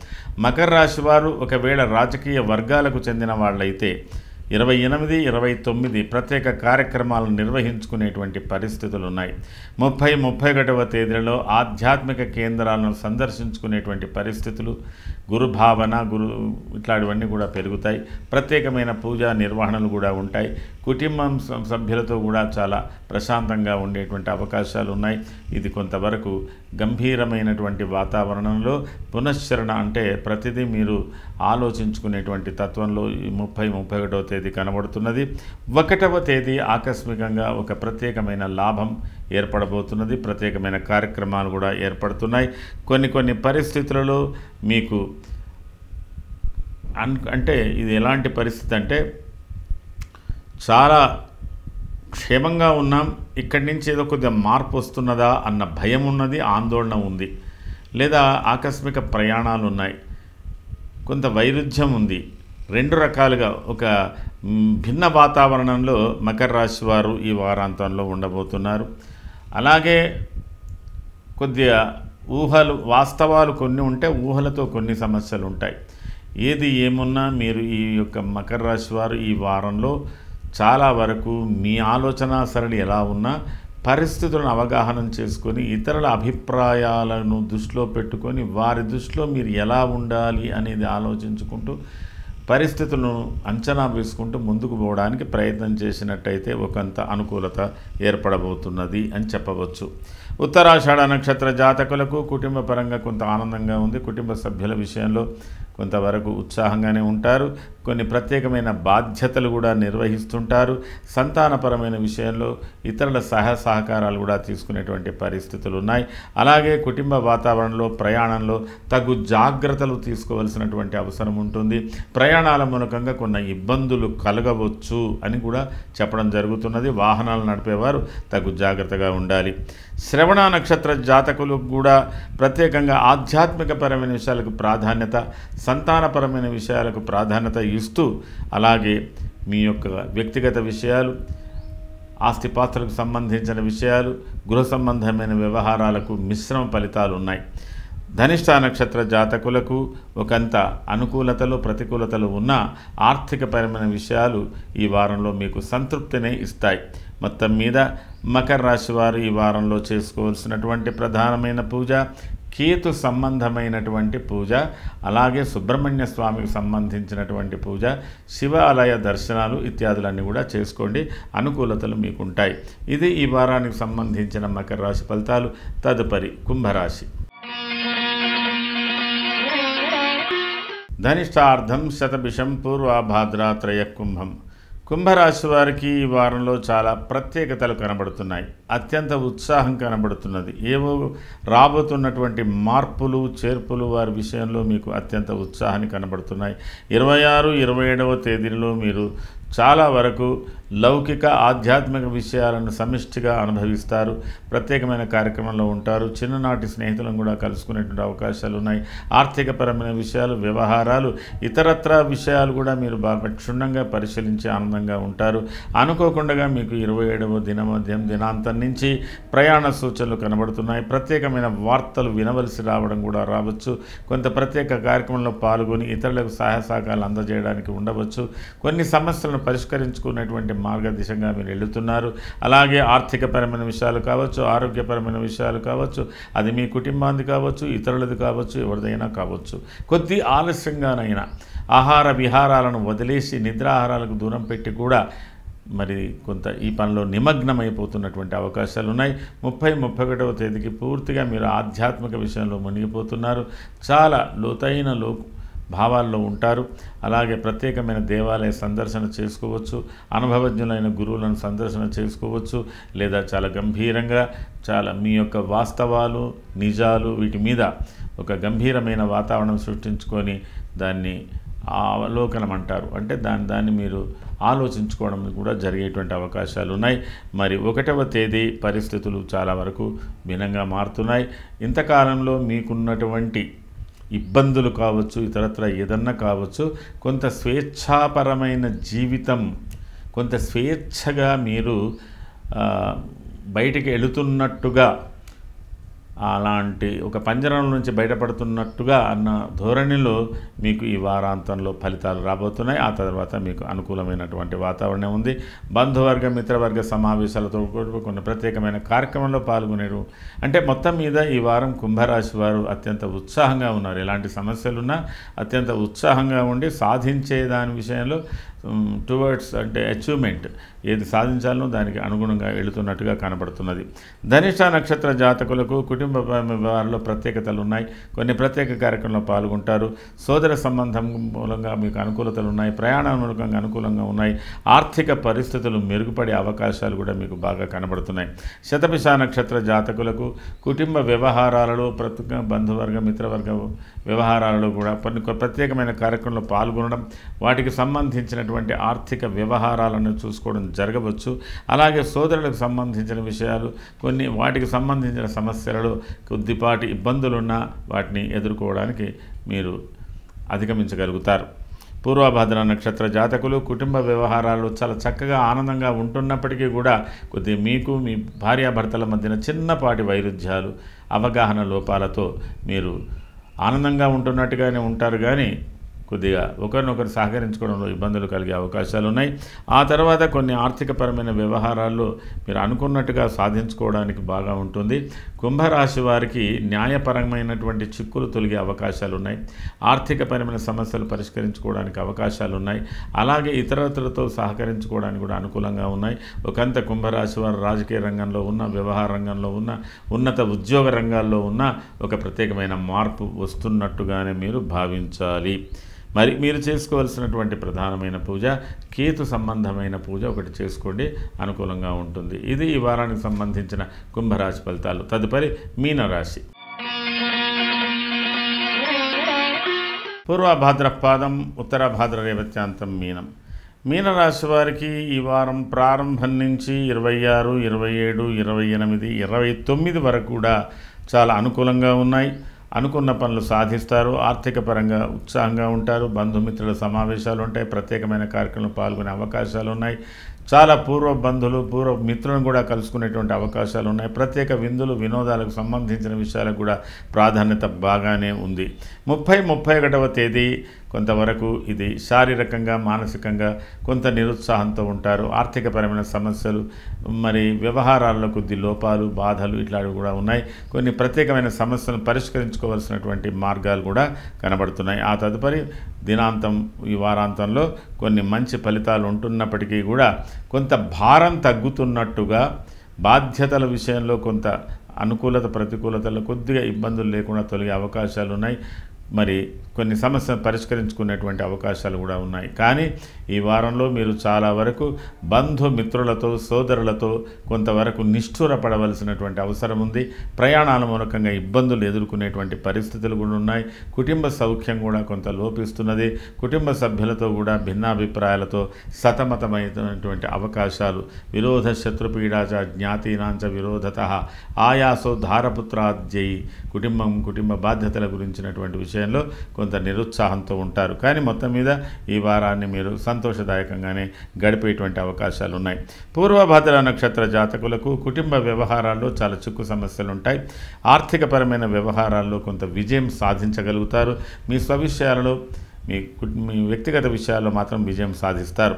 Speaker 1: మకర రాశి వారు ఒకవేళ రాజకీయ వర్గాలకు చెందిన వాళ్ళైతే 28, 29 ప్రత్యేక కార్యక్రమాలను నిర్వహించుకునేటువంటి పరిస్థితులు ఉన్నాయి. 30, 31వ తేదీలలో ఆధ్యాత్మిక కేంద్రాలను సందర్శించుకునేటువంటి పరిస్థితులు, గురు భావన, ఇట్లాంటివన్నీ కూడా పెరుగుతాయి. ప్రత్యేకమైన పూజా నిర్వహణలు కూడా ఉంటాయి. కుటుంబం సభ్యులతో కూడా చాలా ప్రశాంతంగా ఉండేటువంటి అవకాశాలు ఉన్నాయి. ఇది కొంతవరకు గంభీరమైనటువంటి వాతావరణంలో పునశ్చరణ అంటే ప్రతిదీ మీరు ఆలోచించుకునేటువంటి తత్వంలో ఈ 30-31వ తేదీ కనబడుతున్నది. 1వ తేదీ ఆకస్మికంగా ఒక ప్రత్యేకమైన లాభం ఏర్పడబోతున్నది. ప్రత్యేకమైన కార్యక్రమాలు కూడా ఏర్పడుతున్నాయి. కొన్ని పరిస్థితులలో మీకు అంటే ఇది ఎలాంటి పరిస్థితి అంటే చాలా క్షేమంగా ఉన్నాం, ఇక్కడి నుంచి ఏదో కొద్దిగా మార్పు వస్తున్నదా అన్న భయం ఉన్నది, ఆందోళన ఉంది, లేదా ఆకస్మిక ప్రయాణాలు ఉన్నాయి, కొంత వైరుధ్యం ఉంది. 2 రకాలుగా ఒక భిన్న వాతావరణంలో మకర రాశి వారు ఈ వారాంతంలో ఉండబోతున్నారు. అలాగే కొద్దిగా వాస్తవాలు కొన్ని ఉంటే ఊహలతో కొన్ని సమస్యలు ఉంటాయి. ఏది ఏమున్నా మీరు ఈ యొక్క మకర రాశి వారు ఈ వారంలో చాలా వరకు మీ ఆలోచన సరళి ఎలా ఉన్నా పరిస్థితులను అవగాహన చేసుకొని ఇతరుల అభిప్రాయాలను దృష్టిలో పెట్టుకొని వారి దృష్టిలో మీరు ఎలా ఉండాలి అనేది ఆలోచించుకుంటూ పరిస్థితులను అంచనా వేసుకుంటూ ముందుకు పోవడానికి ప్రయత్నం చేసినట్టయితే ఒకంత అనుకూలత ఏర్పడబోతున్నది అని చెప్పవచ్చు. ఉత్తరాషాఢ నక్షత్ర జాతకులకు కుటుంబ పరంగా కొంత ఆనందంగా ఉంది. కుటుంబ సభ్యుల విషయంలో కొంతవరకు ఉత్సాహంగానే ఉంటారు. కొన్ని ప్రత్యేకమైన బాధ్యతలు కూడా నిర్వహిస్తుంటారు. సంతానపరమైన విషయంలో ఇతరుల సహకారాలు కూడా తీసుకునేటువంటి పరిస్థితులు ఉన్నాయి. అలాగే కుటుంబ వాతావరణంలో ప్రయాణంలో తగు జాగ్రత్తలు తీసుకోవాల్సినటువంటి అవసరం ఉంటుంది. ప్రయాణాల మూలకంగా కొన్ని ఇబ్బందులు కలగవచ్చు అని కూడా చెప్పడం జరుగుతున్నది. వాహనాలు నడిపేవారు తగు జాగ్రత్తగా ఉండాలి. శ్రవణ నక్షత్ర జాతకులకు కూడా ప్రత్యేకంగా ఆధ్యాత్మికపరమైన విషయాలకు ప్రాధాన్యత, సంతానపరమైన విషయాలకు ప్రాధాన్యత ఇస్తూ అలాగే మీ యొక్క వ్యక్తిగత విషయాలు, ఆస్తిపాస్తులకు సంబంధించిన విషయాలు, గృహ సంబంధమైన వ్యవహారాలకు మిశ్రమ ఫలితాలు ఉన్నాయి. ధనిష్ట నక్షత్ర జాతకులకు ఒకంత అనుకూలతలు ప్రతికూలతలు ఉన్న ఆర్థికపరమైన విషయాలు ఈ వారంలో మీకు సంతృప్తిని ఇస్తాయి. మొత్తం మీద మకర రాశి వారు ఈ వారంలో చేసుకోవాల్సినటువంటి ప్రధానమైన పూజ కేతు సంబంధమైనటువంటి పూజ, అలాగే సుబ్రహ్మణ్య స్వామికి సంబంధించినటువంటి పూజ, శివాలయ దర్శనాలు ఇత్యాదులన్నీ కూడా చేసుకోండి. అనుకూలతలు మీకు ఉంటాయి. ఇది ఈ వారానికి సంబంధించిన మకర రాశి ఫలితాలు. తదుపరి కుంభరాశి. ధనిష్టార్థం శతభిషం పూర్వాభాద్రాత్రయ కుంభం. కుంభరాశి వారికి ఈ వారంలో చాలా ప్రత్యేకతలు కనబడుతున్నాయి. అత్యంత ఉత్సాహం కనబడుతున్నది. ఏవో రాబోతున్నటువంటి మార్పులు చేర్పులు వారి విషయంలో మీకు అత్యంత ఉత్సాహాన్ని కనబడుతున్నాయి. 26, 27వ తేదీలో మీరు చాలా వరకు లౌకిక ఆధ్యాత్మిక విషయాలను సమిష్టిగా అనుభవిస్తారు. ప్రత్యేకమైన కార్యక్రమంలో ఉంటారు. చిన్ననాటి స్నేహితులను కూడా కలుసుకునేటువంటి అవకాశాలు ఉన్నాయి. ఆర్థికపరమైన విషయాలు, వ్యవహారాలు, ఇతరత్ర విషయాలు కూడా మీరు బాగా క్షుణ్ణంగా పరిశీలించి ఆనందంగా ఉంటారు. అనుకోకుండా మీకు 27వ దినాంతం నుంచి ప్రయాణ సూచనలు కనబడుతున్నాయి. ప్రత్యేకమైన వార్తలు వినవలసి రావడం కూడా రావచ్చు. కొంత ప్రత్యేక కార్యక్రమంలో పాల్గొని ఇతరులకు సహాయ సహకారాలు అందజేయడానికి ఉండవచ్చు. కొన్ని సమస్యలను పరిష్కరించుకునేటువంటి మార్గదిశగా మీరు వెళుతున్నారు. అలాగే ఆర్థికపరమైన విషయాలు కావచ్చు, ఆరోగ్యపరమైన విషయాలు కావచ్చు, అది మీ కుటుంబానికి కావచ్చు, ఇతరులది కావచ్చు, ఎవరిదైనా కావచ్చు. కొద్ది ఆలస్యంగానైనా ఆహార విహారాలను వదిలేసి నిద్రాహారాలకు దూరం పెట్టి కూడా మరి కొంత ఈ పనిలో నిమగ్నమైపోతున్నటువంటి అవకాశాలు ఉన్నాయి. 30, 31వ తేదీకి పూర్తిగా మీరు ఆధ్యాత్మిక విషయంలో మునిగిపోతున్నారు. చాలా లోతైన భావాల్లో ఉంటారు. అలాగే ప్రత్యేకమైన దేవాలయ సందర్శన చేసుకోవచ్చు, అనుభవజ్ఞులైన గురువులను సందర్శన చేసుకోవచ్చు, లేదా చాలా గంభీరంగా చాలా మీ యొక్క వాస్తవాలు, నిజాలు వీటి మీద ఒక గంభీరమైన వాతావరణం సృష్టించుకొని దాన్ని అవలోకనం అంటారు, అంటే దాన్ని మీరు ఆలోచించుకోవడం కూడా జరిగేటువంటి అవకాశాలు ఉన్నాయి. మరి 1వ తేదీ పరిస్థితులు చాలా వరకు భిన్నంగా మారుతున్నాయి. ఇంతకాలంలో మీకున్నటువంటి ఇబ్బందులు కావచ్చు, ఇతరత్ర ఏదన్నా కావచ్చు, కొంత స్వేచ్ఛాపరమైన జీవితం, కొంత స్వేచ్ఛగా మీరు బయటికి వెళుతున్నట్టుగా అలాంటి ఒక పంజరం నుంచి బయటపడుతున్నట్టుగా అన్న ధోరణిలో మీకు ఈ వారాంతంలో ఫలితాలు రాబోతున్నాయి. ఆ తర్వాత మీకు అనుకూలమైనటువంటి వాతావరణం ఉంది. బంధువర్గ మిత్రవర్గ సమావేశాలతో కొన్ని ప్రత్యేకమైన కార్యక్రమంలో పాల్గొనేరు. అంటే మొత్తం మీద ఈ వారం కుంభరాశి వారు అత్యంత ఉత్సాహంగా ఉన్నారు. ఎలాంటి సమస్యలున్నా అత్యంత ఉత్సాహంగా ఉండి సాధించే దాని విషయంలో టువర్డ్స్ అంటే అచీవ్మెంట్ ఏది సాధించాలనో దానికి అనుగుణంగా వెళుతున్నట్టుగా కనబడుతున్నది. ధనిష్ట నక్షత్ర జాతకులకు కుటుంబ వ్యవహారాల్లో ప్రత్యేకతలు ఉన్నాయి. కొన్ని ప్రత్యేక కార్యక్రమంలో పాల్గొంటారు. సోదర సంబంధం మూలంగా మీకు అనుకూలతలు ఉన్నాయి. ప్రయాణ మూలంగా అనుకూలంగా ఉన్నాయి. ఆర్థిక పరిస్థితులు మెరుగుపడే అవకాశాలు కూడా మీకు బాగా కనబడుతున్నాయి. శతభిష నక్షత్ర జాతకులకు కుటుంబ వ్యవహారాలలో ప్రత్యేక బంధువర్గ మిత్రవర్గ వ్యవహారాలలో కూడా కొన్ని ప్రత్యేకమైన కార్యక్రమంలో పాల్గొనడం, వాటికి సంబంధించినటువంటి ఆర్థిక వ్యవహారాలను చూసుకోవడం జరగవచ్చు. అలాగే సోదరులకు సంబంధించిన విషయాలు కొన్ని వాటికి సంబంధించిన సమస్యలలో కొద్దిపాటి ఇబ్బందులున్నా వాటిని ఎదుర్కోవడానికి మీరు అధిగమించగలుగుతారు. పూర్వభద్ర నక్షత్ర జాతకులు కుటుంబ వ్యవహారాలు చాలా చక్కగా ఆనందంగా ఉంటున్నప్పటికీ కూడా కొద్దిగా మీకు మీ భార్యాభర్తల మధ్యన చిన్నపాటి వైరుధ్యాలు, అవగాహన లోపాలతో మీరు ఆనందంగా ఉంటున్నట్టుగానే ఉంటారు, కానీ కొద్దిగా ఒకరినొకరు సహకరించుకోవడంలో ఇబ్బందులు కలిగే అవకాశాలు ఉన్నాయి. ఆ తర్వాత కొన్ని ఆర్థికపరమైన వ్యవహారాల్లో మీరు అనుకున్నట్టుగా సాధించుకోవడానికి బాగా ఉంటుంది. కుంభరాశి వారికి న్యాయపరమైనటువంటి చిక్కులు తొలగే అవకాశాలు ఉన్నాయి. ఆర్థికపరమైన సమస్యలు పరిష్కరించుకోవడానికి అవకాశాలు ఉన్నాయి. అలాగే ఇతరులతో సహకరించుకోవడానికి కూడా అనుకూలంగా ఉన్నాయి. ఒకంత కుంభరాశి వారు రాజకీయ రంగంలో ఉన్న, వ్యవహార రంగంలో ఉన్న, ఉన్నత ఉద్యోగ రంగాల్లో ఉన్న ఒక ప్రత్యేకమైన మార్పు వస్తున్నట్టుగానే మీరు భావించాలి. మరి మీరు చేసుకోవాల్సినటువంటి ప్రధానమైన పూజ కేతు సంబంధమైన పూజ ఒకటి చేసుకోండి, అనుకూలంగా ఉంటుంది. ఇది ఈ వారానికి సంబంధించిన కుంభరాశి ఫలితాలు. తదుపరి మీనరాశి. పూర్వభాద్రపాదం ఉత్తరభాద్ర రేవత్యాంతం మీనం. మీనరాశి వారికి ఈ వారం ప్రారంభం నుంచి 26, 27, 28, 29 వరకు కూడా చాలా అనుకూలంగా ఉన్నాయి. అనుకున్న పనులు సాధిస్తారు. ఆర్థిక పరంగా ఉత్సాహంగా ఉంటారు. బంధుమిత్రుల సమావేశాలు ఉంటాయి. ప్రత్యేకమైన కార్యక్రమంలో పాల్గొనే అవకాశాలు ఉన్నాయి. చాలా పూర్వ బంధువులు, పూర్వ మిత్రులను కూడా కలుసుకునేటువంటి అవకాశాలు ఉన్నాయి. ప్రత్యేక విందులు, వినోదాలకు సంబంధించిన విషయాలకు కూడా ప్రాధాన్యత బాగానే ఉంది. 30-31వ తేదీ కొంతవరకు ఇది శారీరకంగా, మానసికంగా కొంత నిరుత్సాహంతో ఉంటారు. ఆర్థికపరమైన సమస్యలు, మరి వ్యవహారాల్లో కొద్ది లోపాలు, బాధలు ఇట్లాంటివి కూడా ఉన్నాయి. కొన్ని ప్రత్యేకమైన సమస్యలను పరిష్కరించుకోవాల్సినటువంటి మార్గాలు కూడా కనబడుతున్నాయి. ఆ తదుపరి దినాంతం ఈ వారాంతంలో కొన్ని మంచి ఫలితాలు ఉంటున్నప్పటికీ కూడా కొంత భారం తగ్గుతున్నట్టుగా, బాధ్యతల విషయంలో కొంత అనుకూలత ప్రతికూలతలు కొద్దిగా ఇబ్బందులు లేకుండా తొలగే అవకాశాలు ఉన్నాయి. మరి కొన్ని సమస్యలు పరిష్కరించుకునేటువంటి అవకాశాలు కూడా ఉన్నాయి. కానీ ఈ వారంలో మీరు చాలా వరకు బంధుమిత్రులతో, సోదరులతో కొంతవరకు నిష్ఠూరపడవలసినటువంటి అవసరం ఉంది. ప్రయాణాల మూలకంగా ఇబ్బందులు ఎదుర్కొనేటువంటి పరిస్థితులు కూడా ఉన్నాయి. కుటుంబ సౌఖ్యం కూడా కొంత లోపిస్తున్నది. కుటుంబ సభ్యులతో కూడా భిన్నాభిప్రాయాలతో సతమతమైనటువంటి అవకాశాలు. విరోధ శత్రుపీడాచ జ్ఞాతీనాంచ విరోధత ఆయాసో ధారపుత్రాద్యై. కుటుంబ బాధ్యతల గురించినటువంటి విషయంలో కొంత నిరుత్సాహంతో ఉంటారు. కానీ మొత్తం మీద ఈ వారాన్ని మీరు సంతోషదాయకంగానే గడిపేటువంటి అవకాశాలు ఉన్నాయి. పూర్వభద్ర నక్షత్ర జాతకులకు కుటుంబ వ్యవహారాల్లో చాలా చిక్కు సమస్యలు ఉంటాయి. ఆర్థికపరమైన వ్యవహారాల్లో కొంత విజయం సాధించగలుగుతారు. మీ స్వవిషయాలలో, మీ వ్యక్తిగత విషయాల్లో మాత్రం విజయం సాధిస్తారు.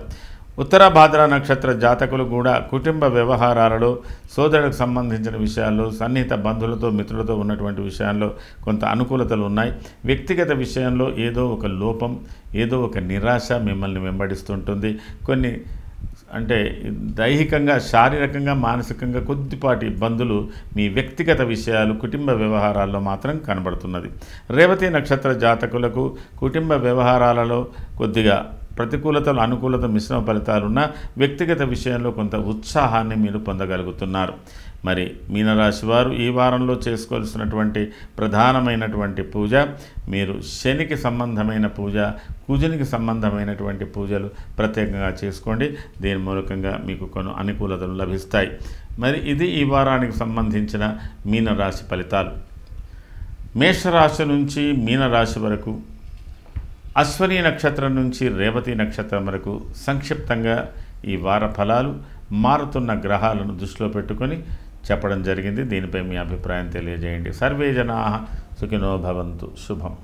Speaker 1: ఉత్తరభాద్ర నక్షత్ర జాతకులు కూడా కుటుంబ వ్యవహారాలలో, సోదరులకు సంబంధించిన విషయాల్లో, సన్నిహిత బంధువులతో, మిత్రులతో ఉన్నటువంటి విషయాల్లో కొంత అనుకూలతలు ఉన్నాయి. వ్యక్తిగత విషయంలో ఏదో ఒక లోపం, ఏదో ఒక నిరాశ మిమ్మల్ని వెంబడిస్తుంటుంది. కొన్ని అంటే దైహికంగా, శారీరకంగా, మానసికంగా కొద్దిపాటి ఇబ్బందులు మీ వ్యక్తిగత విషయాలు, కుటుంబ వ్యవహారాల్లో మాత్రం కనబడుతున్నది. రేవతి నక్షత్ర జాతకులకు కుటుంబ వ్యవహారాలలో కొద్దిగా ప్రతికూలతలు, అనుకూలత మిశ్రమ ఫలితాలున్న వ్యక్తిగత విషయంలో కొంత ఉత్సాహాన్ని మీరు పొందగలుగుతున్నారు. మరి మీనరాశి వారు ఈ వారంలో చేసుకోవాల్సినటువంటి ప్రధానమైనటువంటి పూజ, మీరు శనికి సంబంధమైన పూజ, కుజునికి సంబంధమైనటువంటి పూజలు ప్రత్యేకంగా చేసుకోండి. దీని మూలకంగా మీకు కొన్ని అనుకూలతలు లభిస్తాయి. మరి ఇది ఈ వారానికి సంబంధించిన మీనరాశి ఫలితాలు. మేషరాశి నుంచి మీనరాశి వరకు, అశ్వని నక్షత్రం నుంచి రేవతి నక్షత్రం వరకు సంక్షిప్తంగా ఈ వార ఫలాలు మారుతున్న గ్రహాలను దృష్టిలో పెట్టుకొని చెప్పడం జరిగింది. దీనిపై మీ అభిప్రాయం తెలియజేయండి. సర్వే జనాః సుఖినో భవంతు. శుభం.